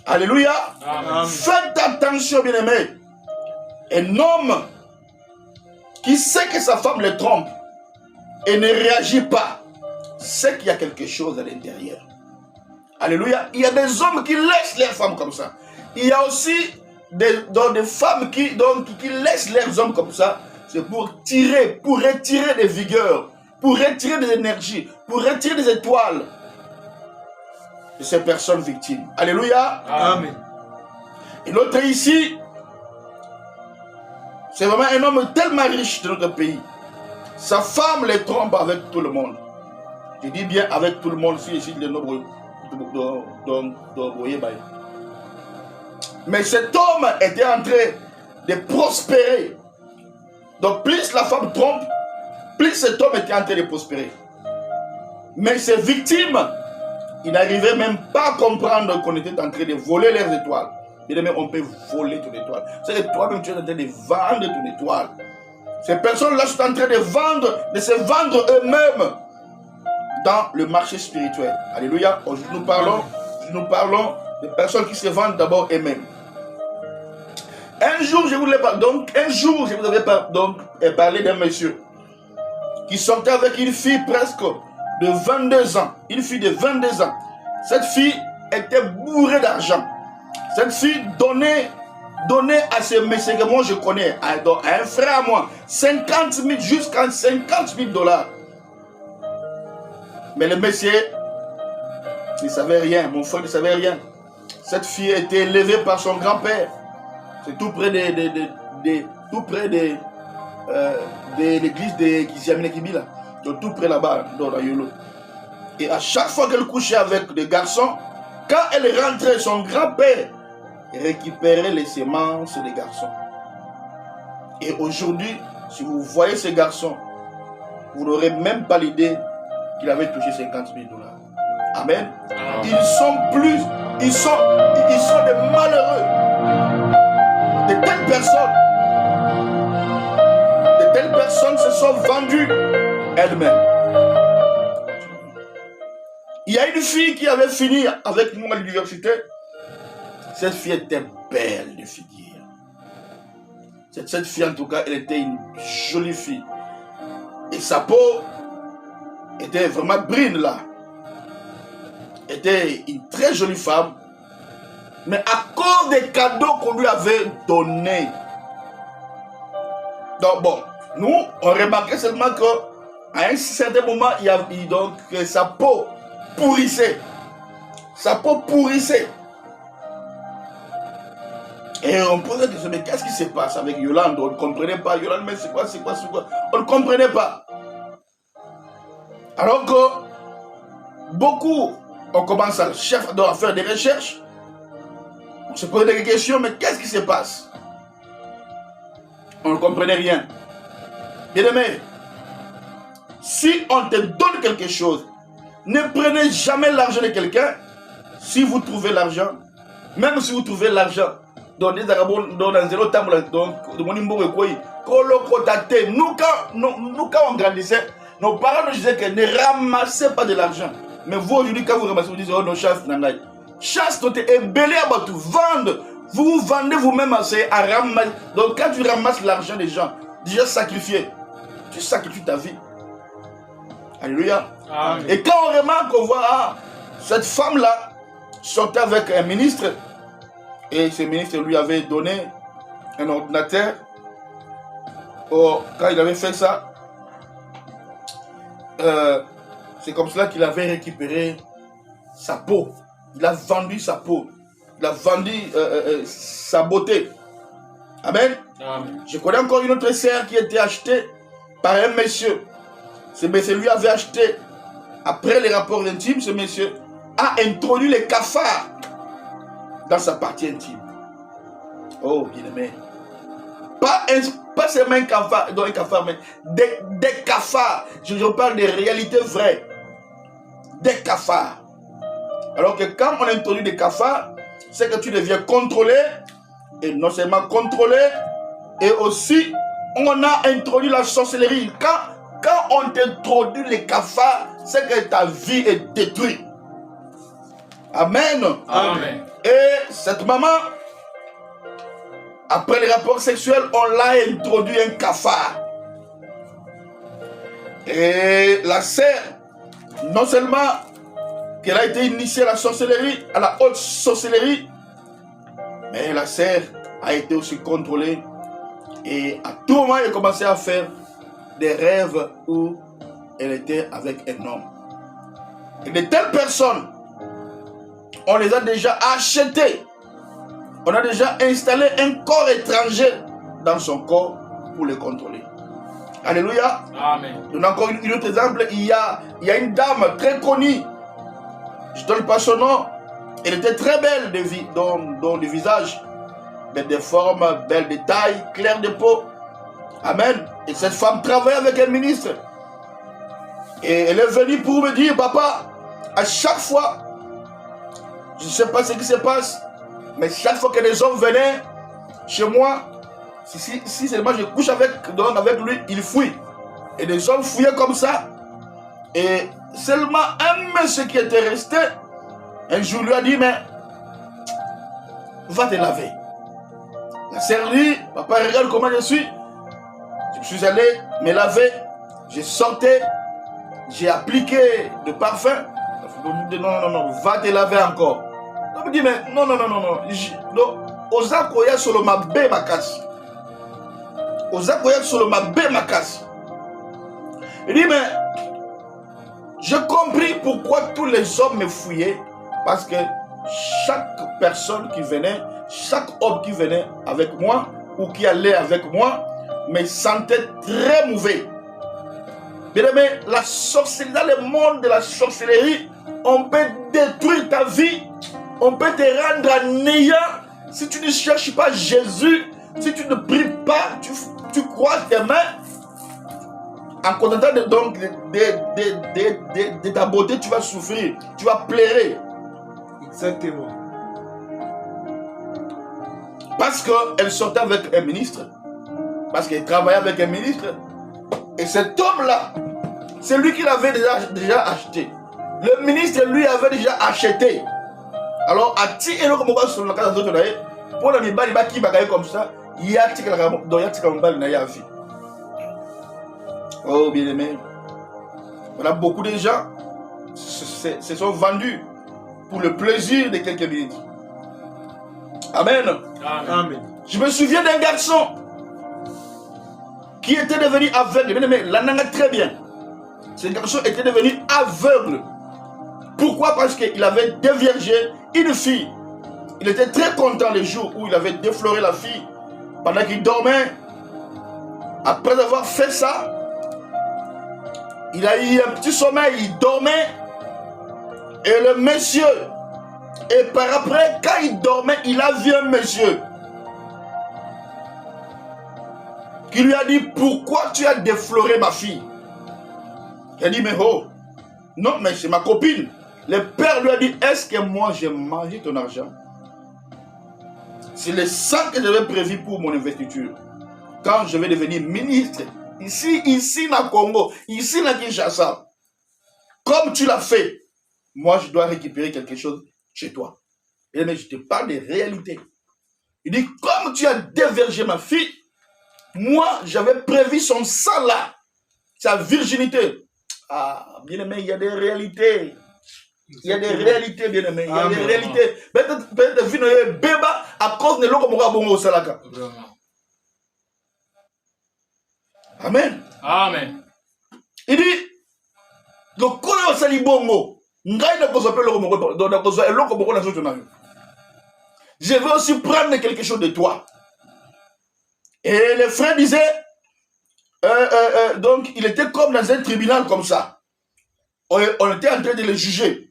Alléluia. Amen. Faites attention, bien-aimés. Un homme qui sait que sa femme le trompe et ne réagit pas, c'est qu'il y a quelque chose à l'intérieur. Alléluia. Il y a des hommes qui laissent leurs femmes comme ça. Il y a aussi des femmes qui laissent leurs hommes comme ça. C'est pour retirer des vigueurs, pour retirer des énergies, pour retirer des étoiles de ces personnes victimes. Alléluia. Amen. Et l'autre ici, c'est vraiment un homme tellement riche de notre pays. Sa femme les trompe avec tout le monde. Je dis bien avec tout le monde, si ici les nombreux. Mais cet homme était en train de prospérer. Donc plus la femme trompe, plus cet homme était en train de prospérer. Mais ses victimes, ils n'arrivaient même pas à comprendre qu'on était en train de voler leurs étoiles. Bien aimé, on peut voler ton étoile. C'est que toi-même tu es en train de vendre ton étoile. Ces personnes-là sont en train de se vendre eux-mêmes dans le marché spirituel. Alléluia. Aujourd'hui, nous parlons de personnes qui se vendent d'abord eux-mêmes. Un jour, je vous avais parlé d'un monsieur qui sortait avec une fille presque de 22 ans. Une fille de 22 ans. Cette fille était bourrée d'argent. Cette fille donnait à ce monsieur que moi je connais, à un frère à moi, 50 000 jusqu'à 50 000 $. Mais le monsieur ne savait rien, mon frère ne savait rien. Cette fille était élevée par son grand-père. C'est tout près de l'église de Kiziamine Kibila. Donc tout près là-bas, dans la Yolo. Et à chaque fois qu'elle couchait avec des garçons, quand elle rentrait, son grand-père récupérait les semences des garçons. Et aujourd'hui, si vous voyez ces garçons, vous n'aurez même pas l'idée qu'il avait touché 50 000 $. Amen. Ils sont des malheureux. De telles personnes se sont vendues elles-mêmes. Il y a une fille qui avait fini avec moi à l'université. Cette fille était belle de figure. Cette fille, en tout cas, elle était une jolie fille. Et sa peau était vraiment brune là. était une très jolie femme, mais à cause des cadeaux qu'on lui avait donnés. Donc bon, nous, on remarquait seulement qu'à un certain moment, donc, sa peau pourrissait. Sa peau pourrissait. Et on posait la question, mais qu'est-ce qui se passe avec Yolande? On ne comprenait pas. Yolande, mais c'est quoi? On ne comprenait pas. Alors que beaucoup, on commence à faire des recherches. On se posait des questions, mais qu'est-ce qui se passe? On ne comprenait rien. Bien-aimé, si on te donne quelque chose, ne prenez jamais l'argent de quelqu'un. Si vous trouvez l'argent, même si vous trouvez l'argent, dans des arabes, dans un zéro table, donc, nous, quand on grandissait, nos parents nous disaient que ne ramassez pas de l'argent. Mais vous, aujourd'hui, quand vous ramassez, vous dites, oh, nos chances, nangai. Chasse, et belé à tout, vendre. Vous vendez vous-même à ramasser. Donc, quand tu ramasses l'argent des gens, déjà sacrifié, tu sacrifies ta vie. Alléluia. Amen. Et quand on remarque qu'on voit cette femme-là sortait avec un ministre, et ce ministre lui avait donné un ordinateur. Oh, quand il avait fait ça, c'est comme cela qu'il avait récupéré sa peau. Il a vendu sa peau. Il a vendu sa beauté. Amen. Amen. Je connais encore une autre sœur qui a été achetée par un monsieur. Ce monsieur lui avait acheté, après les rapports intimes, ce monsieur a introduit les cafards dans sa partie intime. Oh, bien-aimé. Pas seulement un cafard, mais des cafards. Je parle des réalités vraies. Des cafards. Alors que quand on introduit des cafards, c'est que tu deviens contrôlé. Et non seulement contrôlé, et aussi on a introduit la sorcellerie. Quand on t'introduit les cafards, c'est que ta vie est détruite. Amen. Amen. Et cette maman, après les rapports sexuels, on l'a introduit un cafard. Et la sœur, non seulement qu'elle a été initiée à la sorcellerie, à la haute sorcellerie, mais la sœur a été aussi contrôlée. Et à tout moment, elle a commencé à faire des rêves où elle était avec un homme. Et de telles personnes, on les a déjà achetées. On a déjà installé un corps étranger dans son corps pour le contrôler. Alléluia. Amen. Je donne encore un autre exemple. Il y a une dame très connue. Je ne donne pas son nom. Elle était très belle dans le visage. Belle de forme, belle de taille, claire de peau. Amen. Et cette femme travaillait avec un ministre. Et elle est venue pour me dire, papa, à chaque fois, je ne sais pas ce qui se passe, mais chaque fois que les hommes venaient chez moi, si seulement je couche avec lui, il fuit. Et les hommes fouillaient comme ça. Et seulement un monsieur qui était resté, un jour lui a dit, mais va te laver. La sœur dit, papa, regarde comment je suis. Je suis allé me laver, j'ai sorti, j'ai appliqué le parfum. Non, va te laver encore. Je me dis, mais non. Ozakoya solo mabe makasi. Ozakoya solo mabe makasi. Il dit, mais j'ai compris pourquoi tous les hommes me fouillaient. Parce que chaque personne qui venait, chaque homme qui venait avec moi ou qui allait avec moi me sentait très mauvais. Bien aimé, la sorcellerie, dans le monde de la sorcellerie, on peut détruire ta vie, on peut te rendre néant si tu ne cherches pas Jésus, si tu ne pries pas, tu croises tes mains. En contentant de ta beauté, tu vas souffrir, tu vas pleurer. Exactement. Parce qu'elle sortait avec un ministre, parce qu'elle travaillait avec un ministre, et cet homme-là, c'est lui qui l'avait déjà acheté. Le ministre lui avait déjà acheté. Alors, Ati et le Komoba sur la case d'autres, pour le Mibali qui va comme ça, il y a Tika Mobali n'a vie. Oh, bien aimé. Voilà, beaucoup de gens se sont vendus pour le plaisir de quelques minutes. Amen. Amen. Je me souviens d'un garçon qui était devenu aveugle. Mais l'ananga très bien. Ce garçon était devenu aveugle. Pourquoi? Parce qu'il avait déviergé une fille. Il était très content les jours où il avait défloré la fille pendant qu'il dormait. Après avoir fait ça, il a eu un petit sommeil, il dormait. Et le monsieur, et par après, quand il dormait, il a vu un monsieur qui lui a dit, pourquoi tu as défloré ma fille? Il a dit, mais oh, non, mais c'est ma copine. Le père lui a dit, est-ce que moi j'ai mangé ton argent? C'est le sang que j'avais prévu pour mon investiture. Quand je vais devenir ministre, ici dans Congo, ici dans Kinshasa, comme tu l'as fait, moi je dois récupérer quelque chose chez toi. Et mais je te parle des réalités. Il dit, comme tu as dévergé ma fille, moi j'avais prévu son sang là, sa virginité. Ah, bien aimé, il y a des réalités. Il y a des réalités, bien aimé. Il y a des réalités. Peut-être que béba à cause de l'eau comme on va au salaka. Amen. Amen. Il dit, le kolo sali bongo, ngai na kozo pe loko moko, donc na kozo eloko moko na zoto na yo. Je veux aussi prendre quelque chose de toi. Et le frère disait, donc il était comme dans un tribunal comme ça. On était en train de le juger.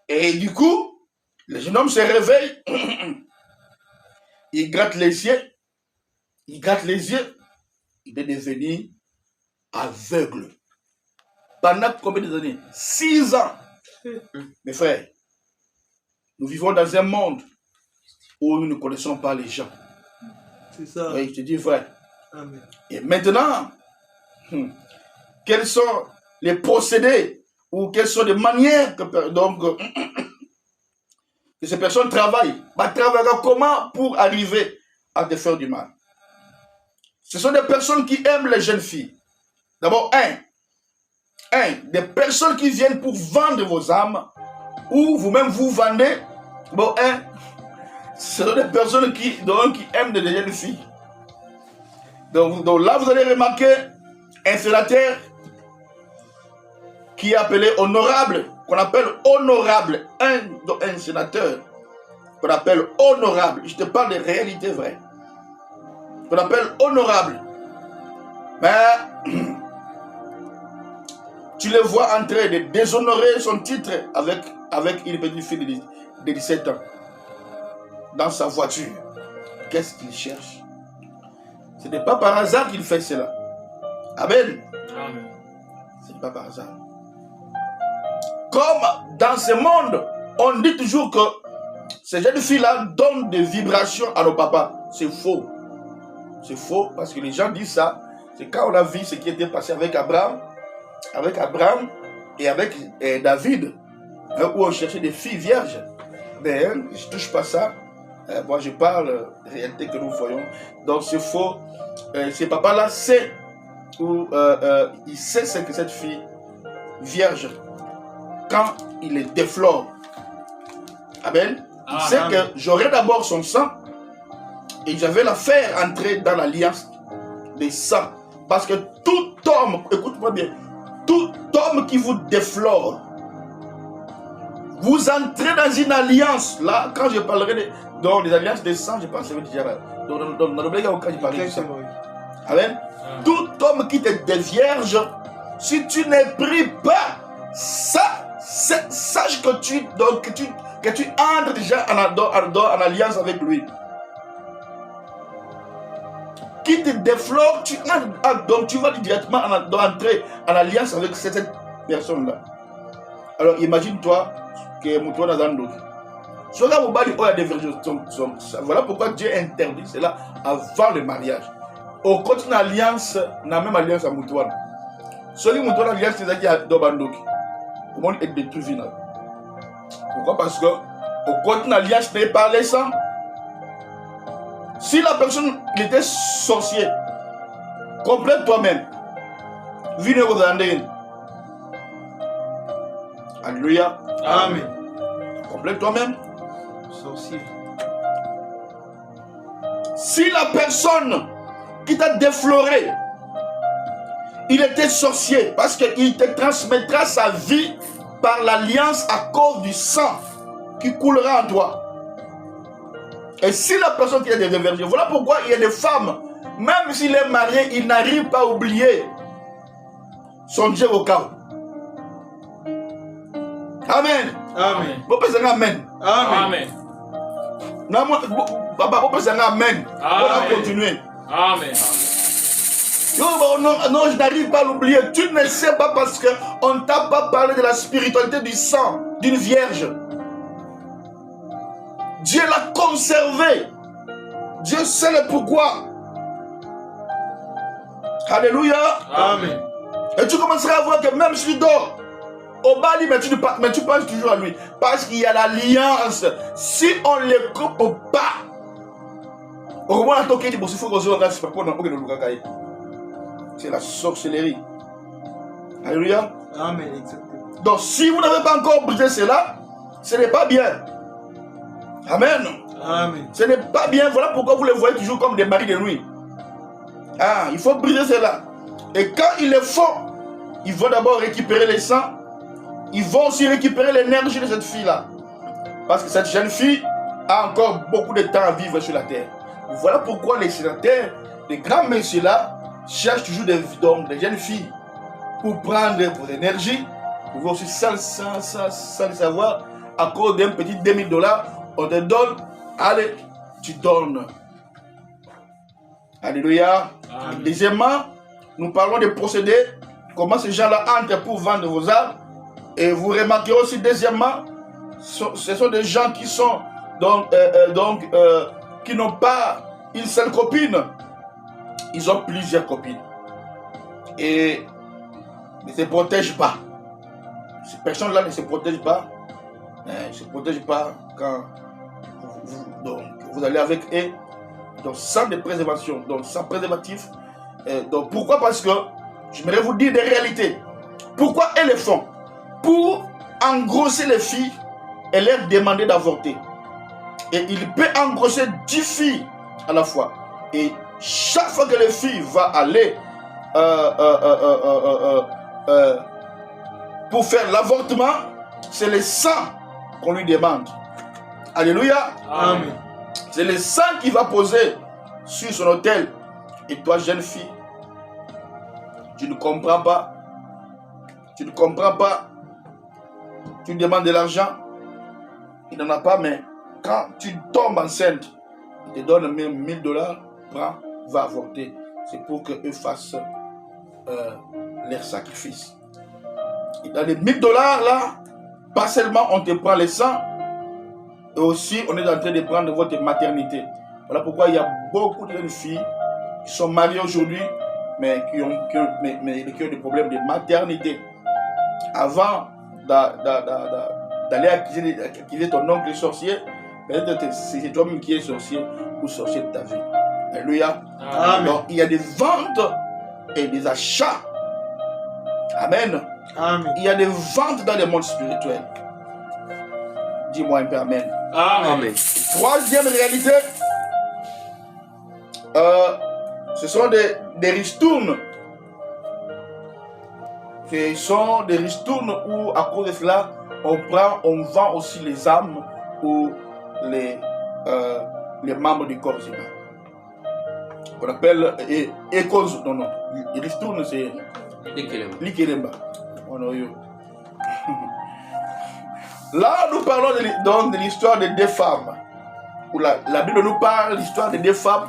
Et du coup, le jeune homme se réveille, il gratte les yeux, il est devenu aveugle. Pendant combien d'années? 6 ans. Mes frères, nous vivons dans un monde où nous ne connaissons pas les gens. C'est ça. Oui, je te dis frère. Amen. Et maintenant, quels sont les procédés ou quelles sont les manières que, donc, que ces personnes travaillent? Travaillent comment pour arriver à te faire du mal? Ce sont des personnes qui aiment les jeunes filles. D'abord, des personnes qui viennent pour vendre vos âmes, ou vous-même vous vendez. Bon, ce sont des personnes qui aiment les jeunes filles. Donc là, vous allez remarquer un sénateur qui est appelé honorable, qu'on appelle honorable, un sénateur qu'on appelle honorable. Je te parle des réalités vraies. Qu'on appelle honorable. Mais tu le vois en train de déshonorer son titre avec une petite fille de 17 ans dans sa voiture. Qu'est-ce qu'il cherche? Ce n'est pas par hasard qu'il fait cela. Amen. Amen. Ce n'est pas par hasard. Comme dans ce monde, on dit toujours que ces jeunes filles-là donnent des vibrations à nos papas. C'est faux. C'est faux parce que les gens disent ça. C'est quand on a vu ce qui était passé avec Abraham et avec David, où on cherchait des filles vierges. Mais je ne touche pas ça. Moi, je parle de réalité que nous voyons. Donc, c'est faux. Ce papa-là sait, il sait ce que cette fille vierge, quand il les déflore. Amen. Il sait que j'aurai d'abord son sang et je vais la faire entrer dans l'alliance des saints. Parce que tout homme, écoute-moi bien, tout homme qui vous déflore, vous entrez dans une alliance. Là, quand je parlerai dans les alliances des saints, je pense que ça veut dire dans le blague quand je parlerai de ça. Amen. Tout homme qui te dévierge, si tu ne pries pas, sache que tu entres déjà en alliance avec lui. Qui te déflore, donc tu vas directement entrer en alliance avec cette personne-là. Alors imagine-toi que Moutoua Nazando. Voilà pourquoi Dieu interdit cela avant le mariage. Au côté d'une alliance, la même alliance à Moutoua. Celui Moutoua l'alliance, c'est ça qui a Dobandoki. Comment il est détruit? Pourquoi? Parce que au côté d'une alliance, n'est pas les sangs. Si la personne il était sorcier, complète toi-même. Venez aux Andéens. Alléluia. Amen. Complète toi-même. Sorcier. Si la personne qui t'a défloré, il était sorcier parce qu'il te transmettra sa vie par l'alliance à cause du sang qui coulera en toi. Et si la personne qui est des vergers, voilà pourquoi il y a des femmes, même s'il est marié, il n'arrive pas à oublier son Dieu au cas. Amen. Amen. Vous pouvez dire Amen. Amen. Non, papa, vous pouvez dire Amen. On va continuer. Amen. Non, je n'arrive pas à l'oublier. Tu ne sais pas parce qu'on ne t'a pas parlé de la spiritualité du sang d'une vierge. Dieu l'a conservé. Dieu sait le pourquoi. Alléluia. Amen. Et tu commenceras à voir que même si tu dors au bali, mais tu penses toujours à lui. Parce qu'il y a l'alliance. Si on ne le coupe pas, c'est la sorcellerie. Alléluia. Amen. Exactement. Donc si vous n'avez pas encore brisé cela, ce n'est pas bien. Amen. Amen. Ce n'est pas bien. Voilà pourquoi vous les voyez toujours comme des maris de nuit. Ah, il faut briser cela. Et quand ils le font, ils vont d'abord récupérer les sangs. Ils vont aussi récupérer l'énergie de cette fille-là. Parce que cette jeune fille a encore beaucoup de temps à vivre sur la terre. Voilà pourquoi les sénateurs, les grands messieurs-là, cherchent toujours des jeunes filles pour prendre vos énergies. Vous pouvez aussi sans le savoir, à cause d'un petit $2000, on te donne, allez, tu donnes. Alléluia. Amen. Deuxièmement, nous parlons des procédés, comment ces gens-là entrent pour vendre vos armes. Et vous remarquerez aussi, deuxièmement, ce sont des gens qui sont qui n'ont pas une seule copine. Ils ont plusieurs copines. Et ne se protègent pas. Ces personnes-là ne se protègent pas. Ne se protègent pas quand vous allez avec eux. Donc sans de préservation, donc sans préservatif. Donc pourquoi? Parce que j'aimerais vous dire des réalités. Pourquoi elles le font? Pour engrosser les filles et leur demander d'avorter. Et il peut engrosser 10 filles à la fois. Et chaque fois que les filles vont aller pour faire l'avortement, c'est le sang qu'on lui demande. Alléluia. Amen. C'est le sang qu'il va poser sur son autel. Et toi, jeune fille, tu ne comprends pas. Tu ne comprends pas. Tu demandes de l'argent. Il n'en a pas, mais quand tu tombes enceinte, il te donne même $1000. Prends, va avorter. C'est pour qu'eux fassent leur sacrifice. Et dans les $1000 là, pas seulement on te prend le sang, et aussi on est en train de prendre votre maternité. Voilà pourquoi il y a beaucoup de jeunes filles qui sont mariées aujourd'hui, mais qui ont des problèmes de maternité. Avant d'aller accuser ton oncle sorcier, peut-être c'est toi-même qui es sorcier ou sorcier de ta vie. Alléluia. Amen. Donc il y a des ventes et des achats. Amen. Amen. Il y a des ventes dans le monde spirituel. Dis-moi un peu Amen. Amen. Troisième réalité, ce sont des ristournes. Ce sont des ristournes où, à cause de cela, on vend aussi les âmes ou les membres du corps humain. On appelle écos. Non. Les ristournes, c'est l'ikelemba. Là, nous parlons de l'histoire de deux femmes. Où la Bible nous parle de l'histoire de deux femmes.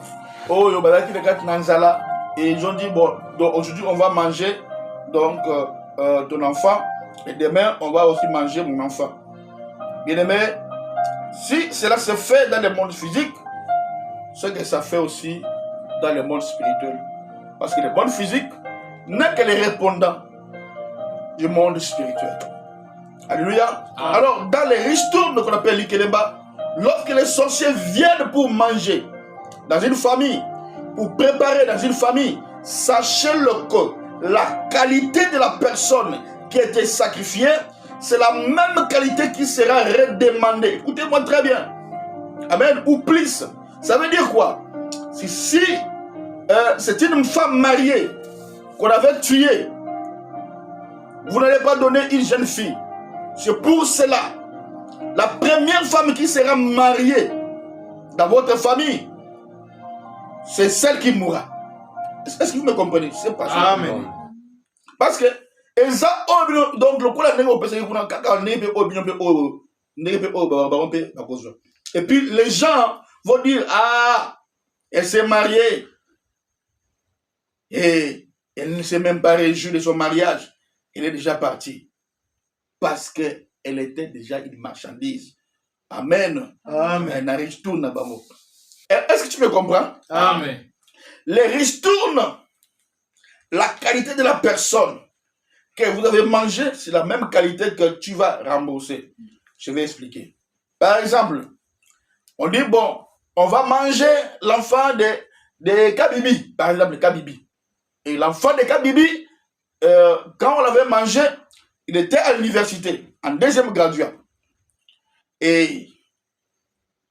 Et ils ont dit, bon, aujourd'hui on va manger ton enfant. Et demain, on va aussi manger mon enfant. Bien aimé, si cela se fait dans le monde physique, ce que ça fait aussi dans le monde spirituel. Parce que le monde physique n'est que les répondants du monde spirituel. Alléluia. Alors, dans les ristournes qu'on appelle l'ikelemba, lorsque les sorciers viennent pour manger dans une famille, pour préparer dans une famille, sachez-le que la qualité de la personne qui a été sacrifiée c'est la même qualité qui sera redemandée. Écoutez-moi très bien. Amen. Ou plus. Ça veut dire quoi? Si c'est une femme mariée qu'on avait tuée, vous n'allez pas donner une jeune fille. C'est pour cela. La première femme qui sera mariée dans votre famille, c'est celle qui mourra. Est-ce que vous me comprenez? C'est pas ça. Amen. Parce que donc le coup là, et puis les gens vont dire, ah, elle s'est mariée et elle ne s'est même pas réjouie de son mariage. Elle est déjà partie parce qu'elle était déjà une marchandise. Amen. Amen. Elle n'arrive tout là-bas. Est-ce que tu me comprends? Amen. Les ristournes, la qualité de la personne que vous avez mangé, c'est la même qualité que tu vas rembourser. Je vais expliquer. Par exemple, on dit, bon, on va manger l'enfant de Kabibi, par exemple, Kabibi. Et l'enfant de Kabibi, quand on l'avait mangé, il était à l'université, en deuxième graduat. Et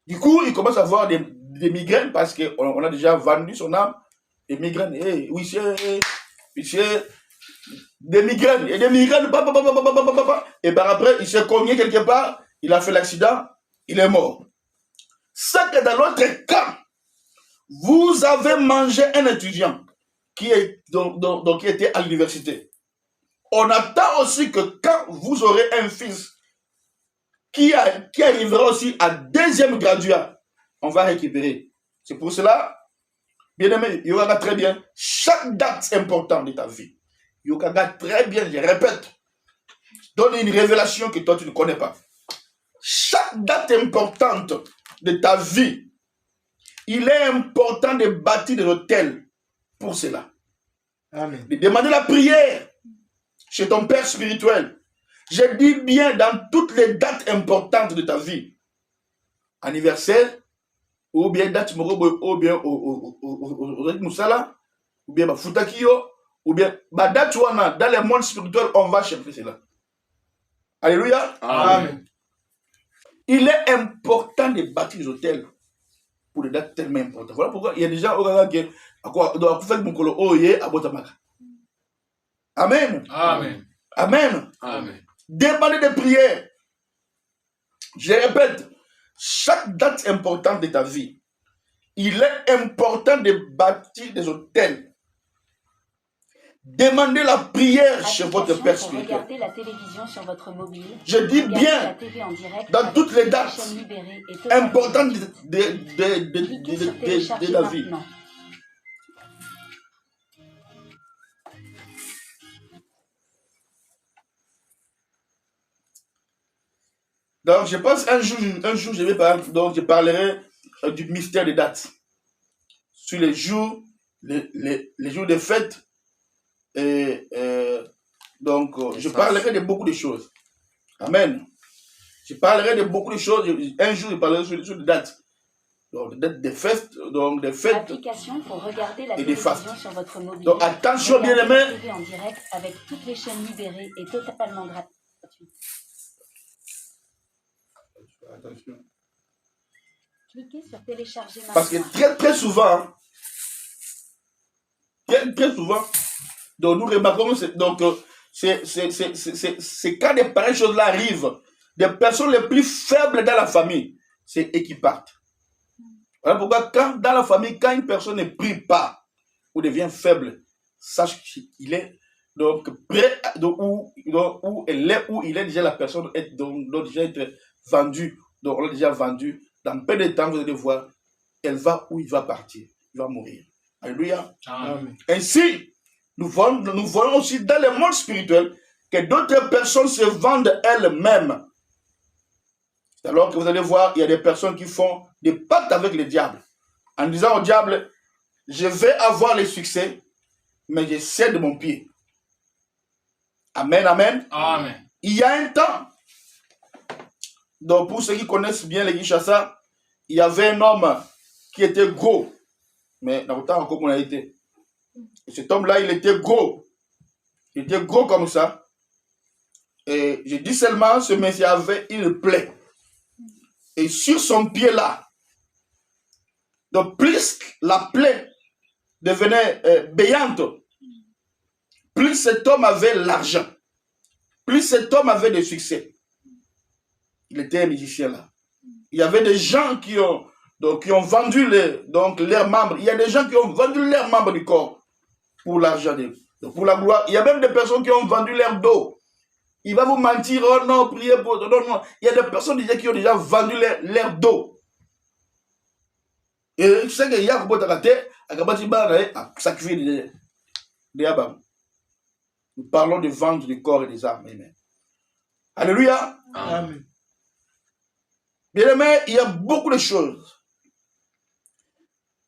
du coup, il commence à avoir des migraines parce qu'on a déjà vendu son âme. Des migraines, oui, c'est des migraines, et des migraines, et ben après, il s'est cogné quelque part, il a fait l'accident, il est mort. C'est que dans l'autre cas, vous avez mangé un étudiant qui était à l'université. On attend aussi que quand vous aurez un fils qui arrivera aussi à deuxième graduat, on va récupérer. C'est pour cela, bien aimé, il y aura très bien chaque date importante de ta vie. Il y aura très bien, je répète, donne une révélation que toi tu ne connais pas. Chaque date importante de ta vie, il est important de bâtir des hôtels pour cela. Amen. De demander la prière chez ton père spirituel. Je dis bien dans toutes les dates importantes de ta vie. Anniversaire, ou bien date morobo, ou bien au Moussala, ou bien Futakio, ou bien date wana, dans le monde spirituel, on va chercher cela. Alléluia. Amen. Il est important de bâtir des hôtels pour des dates tellement importantes. Voilà pourquoi il y a des gens qui doivent faire mon colo oye à Botamaka. Amen. Amen. Amen. Amen. Demandez des prières. Je répète, chaque date importante de ta vie, il est important de bâtir des hôtels. Demandez la prière chez votre père spirituel. Regardez la télévision sur votre mobile. Je dis bien, dans toutes les dates importantes de la vie. Donc, je pense un jour je parlerai du mystère des dates. Sur les jours, les jours de fête. Donc, je parlerai de beaucoup de choses. Amen. Je parlerai de beaucoup de choses. Un jour, je parlerai sur des dates. Donc, des fêtes, des fêtes application pour regarder la et des fastes. Sur votre mobile. Donc, attention, bien aimé. En direct avec toutes les chaînes libérées et totalement gratuites. Attention. Cliquez sur télécharger maintenant. Parce que très souvent, donc nous remarquons, donc c'est quand des pareilles choses-là arrivent, des personnes les plus faibles dans la famille, c'est eux qui partent. Voilà pourquoi dans la famille, quand une personne ne prie pas ou devient faible, sache qu'il est donc prêt, où il est déjà la personne doit déjà être vendue. Donc on l'a déjà vendu. Dans peu de temps, vous allez voir, elle va où il va partir. Il va mourir. Alléluia. Amen. Ainsi, nous voyons aussi dans le monde spirituel que d'autres personnes se vendent elles-mêmes. Alors que vous allez voir, il y a des personnes qui font des pactes avec le diable. En disant au diable, je vais avoir le succès, mais je cède mon pied. Amen, amen. Amen. Il y a un temps, donc pour ceux qui connaissent bien les Kinshasa, il y avait un homme qui était gros. Mais dans le temps encore qu'on a été. Et cet homme-là, il était gros. Il était gros comme ça. Et je dis seulement, ce monsieur avait une plaie. Et sur son pied là, donc plus la plaie devenait béante, plus cet homme avait l'argent, plus cet homme avait de succès. Il était un musicien là. Il y avait des gens qui ont vendu leurs membres. Il y a des gens qui ont vendu leurs membres du corps pour l'argent, pour la gloire. Il y a même des personnes qui ont vendu leur dos. Il va vous mentir, oh non, priez pour... Non. Il y a des personnes déjà qui ont déjà vendu leur dos. Et tu sais qu'il y a sacrifié des abats. Nous parlons de vendre du corps et des âmes. Amen. Alléluia. Amen. Bien aimé, il y a beaucoup de choses.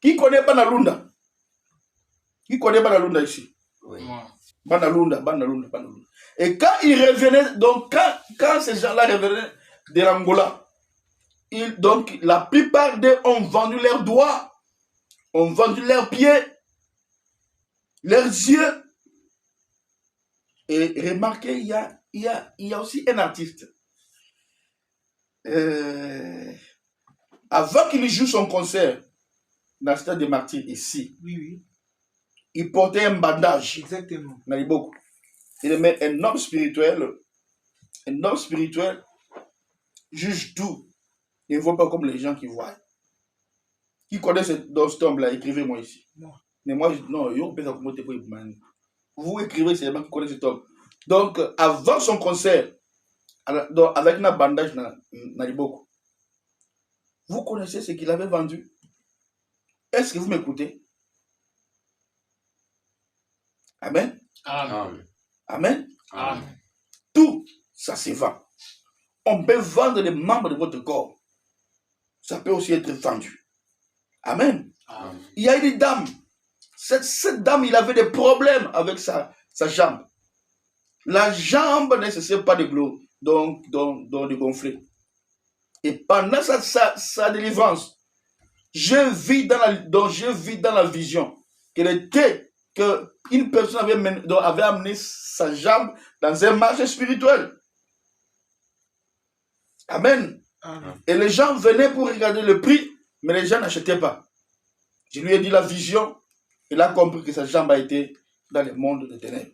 Qui connaît Banalunda? Qui connaît Banalunda ici? Oui. Banalunda. Et quand ils revenaient, donc quand ces gens-là revenaient de l'Angola, donc la plupart d'eux ont vendu leurs doigts, ont vendu leurs pieds, leurs yeux. Et remarquez, il y a aussi un artiste. Avant qu'il joue son concert dans le stade des Martyrs ici, oui. Il portait un bandage. Exactement. Il aimait un homme spirituel juge tout. Il ne voit pas comme les gens qui voient. Qui connaît cet homme-là? Écrivez-moi ici. Moi. Mais moi, non, vous écrivez, c'est les gens qui connaissent cet homme. Donc, avant son concert, avec un bandage dans beaucoup, vous connaissez ce qu'il avait vendu? Est-ce que vous m'écoutez? Amen. Amen. Amen. Amen. Tout ça se vend. On peut vendre les membres de votre corps. Ça peut aussi être vendu. Amen. Amen. Il y a une dame. Cette dame, il avait des problèmes avec sa jambe. La jambe ne cessait pas de gonfler. Et pendant sa délivrance, je vis dans la vision qu'une personne avait amené sa jambe dans un marché spirituel. Amen. Amen. Et les gens venaient pour regarder le prix, mais les gens n'achetaient pas. Je lui ai dit la vision, il a compris que sa jambe a été dans le monde des ténèbres.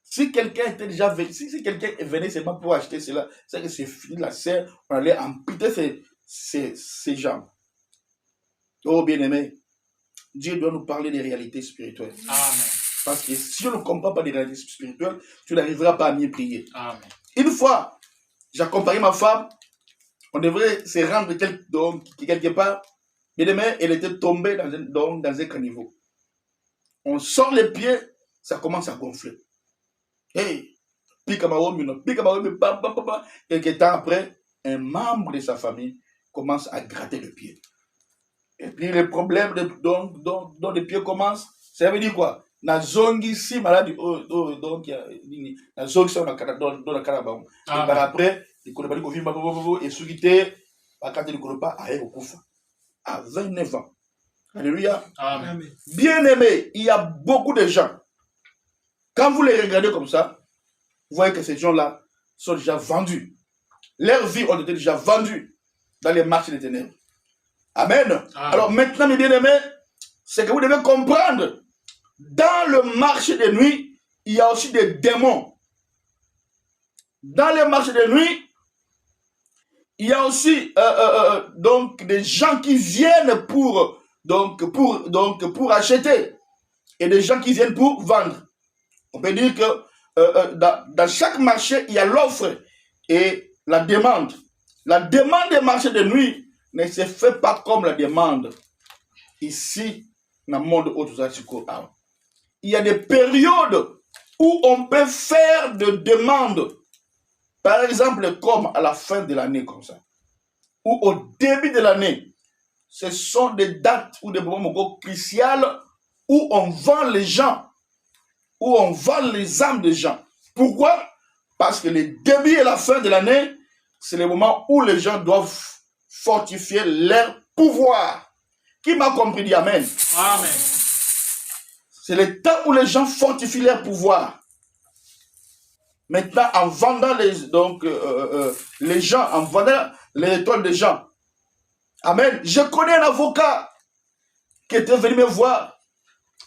Si quelqu'un était déjà venu, si quelqu'un venait seulement pour acheter cela, c'est que c'est fini la serre, on allait amputer ses jambes. Oh bien-aimé, Dieu doit nous parler des réalités spirituelles. Amen. Parce que si on ne comprend pas des réalités spirituelles, tu n'arriveras pas à mieux prier. Amen. Une fois, j'accompagnais ma femme, on devrait se rendre quelque part, bien-aimé, elle était tombée dans un caniveau. On sort les pieds, ça commence à gonfler. Hey, quelques temps après, un membre de sa famille commence à gratter le pied. Et puis le problème dont les pieds commencent, ça veut dire quoi? Na zongi si malade donc na zongi ça dans la carabao. Et par après, il connaît pas le Covid et surité quand il connaît pas à Kufa à 29 ans. Alléluia. Amen. Bien aimé, il y a beaucoup de gens. Quand vous les regardez comme ça, vous voyez que ces gens-là sont déjà vendus. Leurs vies ont été déjà vendues dans les marchés des ténèbres. Amen. Amen. Alors maintenant, mes bien-aimés, c'est que vous devez comprendre, dans le marché de nuit, il y a aussi des démons. Dans les marchés de nuit, il y a aussi donc des gens qui viennent pour acheter et des gens qui viennent pour vendre. On peut dire que dans chaque marché, il y a l'offre et la demande. La demande des marchés de nuit ne se fait pas comme la demande ici dans le monde autour. Il y a des périodes où on peut faire des demandes. Par exemple, comme à la fin de l'année, comme ça. Ou au début de l'année. Ce sont des dates ou des moments cruciaux où on vend les gens. Où on vend les âmes des gens. Pourquoi? Parce que le début et la fin de l'année, c'est le moment où les gens doivent fortifier leur pouvoir. Qui m'a compris? Dit Amen. Amen. C'est le temps où les gens fortifient leur pouvoir. Maintenant, en vendant les gens, en vendant les étoiles des gens. Amen. Je connais un avocat qui était venu me voir.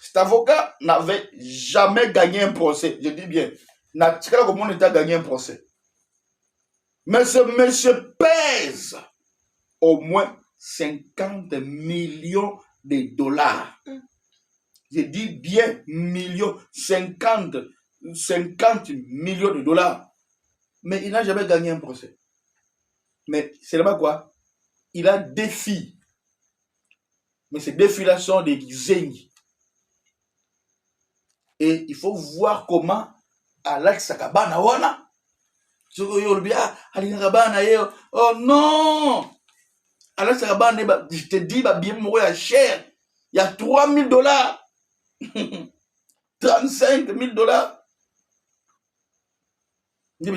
Cet avocat n'avait jamais gagné un procès. Je dis bien, n'a pas gagné un procès. Mais ce monsieur pèse au moins 50 millions de dollars. Je dis bien millions, 50 millions de dollars. Mais il n'a jamais gagné un procès. Mais c'est là-bas quoi? Il a des filles. Mais ces deux filles-là sont des zénis. Et il faut voir comment Alex Sakabana wana. Oh non! Alex Sakabana, je te dis, bien mourir cher. Il y a 3 000 dollars. 35 000 dollars. Il est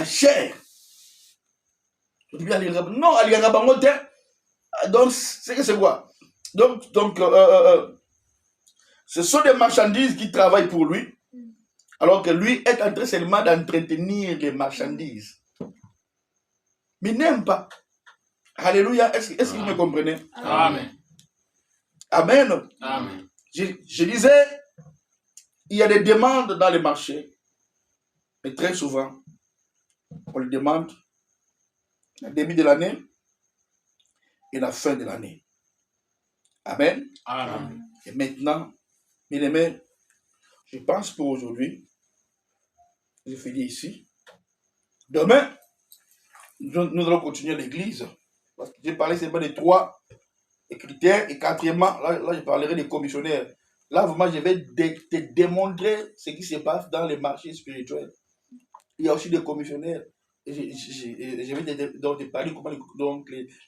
cher. Non, il y a un donc, c'est quoi? Donc, ce sont des marchandises qui travaillent pour lui, alors que lui est en train seulement d'entretenir les marchandises. Mais il n'aime pas. Alléluia. Est-ce que vous me comprenez? Amen. Amen. Amen. Je disais, il y a des demandes dans les marchés, mais très souvent, on les demande au début de l'année et la fin de l'année. Amen. Amen. Et maintenant, bien aimés, je pense pour aujourd'hui, je finis ici. Demain, nous allons continuer l'église. Parce que j'ai parlé seulement des 3 critères. Et quatrièmement, là je parlerai des commissionnaires. Là, vraiment, je vais te démontrer ce qui se passe dans les marchés spirituels. Il y a aussi des commissionnaires. Et je vais te parler comment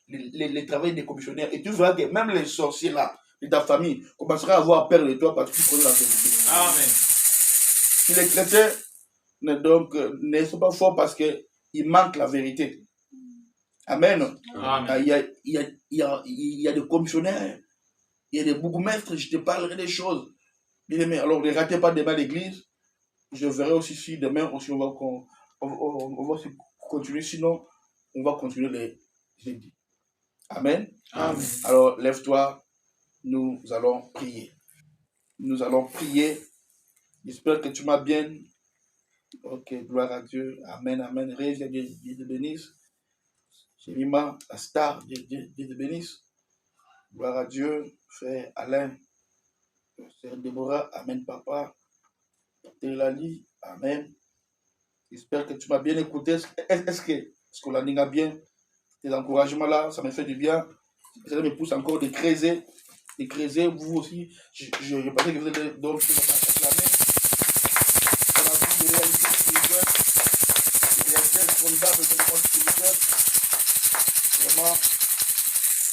les travail des commissionnaires. Et tu verras que même les sorciers là, de ta famille, commenceront à avoir peur de toi parce que tu connais la vérité. Amen. Si les chrétiens ne sont pas forts parce qu'ils manquent la vérité. Amen. Amen. Il y a des commissionnaires, il y a des bourgmestres, je te parlerai des choses. Bien aimé, alors ne ratez pas demain l'église. Je verrai aussi si demain aussi on va continuer, sinon on va continuer les jeudis. Amen. Amen. Alors lève-toi, nous allons prier. Nous allons prier. J'espère que tu m'as bien. Ok, gloire à Dieu. Amen, amen. Dieu te bénisse. Jemima, la star, Dieu te bénisse. Gloire à Dieu. Frère Alain, Sœur Déborah, amen, papa. Lali, amen. J'espère que tu m'as bien écouté. Est-ce qu'on l'a dit bien? Tes encouragements là, ça me fait du bien. Ça me pousse encore de creuser. Vous aussi. Je pensais que vous êtes donc sur la main. Dans la vie de réalité spirituelle. De réalité formidable de monde spirituel. Vraiment,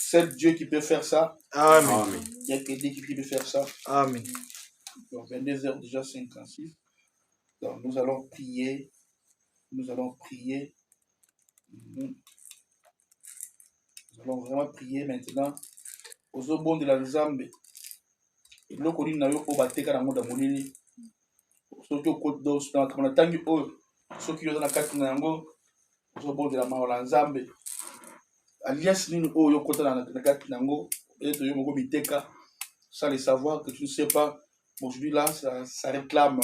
c'est Dieu qui peut faire ça. Amen. Il n'y a que Dieu qui peut faire ça. Amen. Donc, 22h déjà 56. Donc, nous allons prier. Nous allons prier. Nous allons vraiment prier maintenant. Aux obons de la Zambie. Et l'eau qu'on a eu au bateau dans le monde de Moulini. Ceux qui ont côté d'os dans la tangue, ceux qui ont dans la carte Nango, aux obons de la Marola Zambie. Alias, nous au côté dans la carte Nango, et de Yomo Biteka, sans le savoir que tu ne sais pas. Aujourd'hui là, ça réclame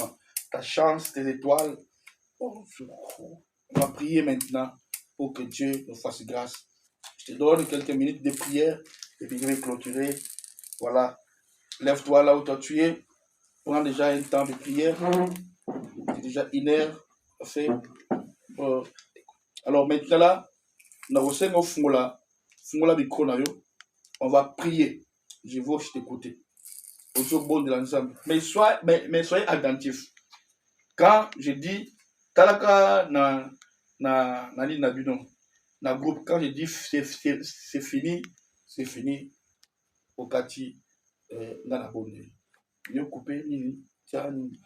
ta chance, tes étoiles. On va prier maintenant pour que Dieu nous fasse grâce. Je te donne quelques minutes de prière et puis je vais clôturer. Voilà. Lève-toi là où tu es. Prends déjà un temps de prière. C'est déjà 1 heure. Fait. Alors maintenant là, on va prier. Je vais t'écouter. Bon de l'ensemble. Mais soyez attentifs. Quand je dis talaka na bino na groupe, quand je dis c'est fini, c'est fini. Au kati dans la bonne. Yo coupé nini, tiens nini.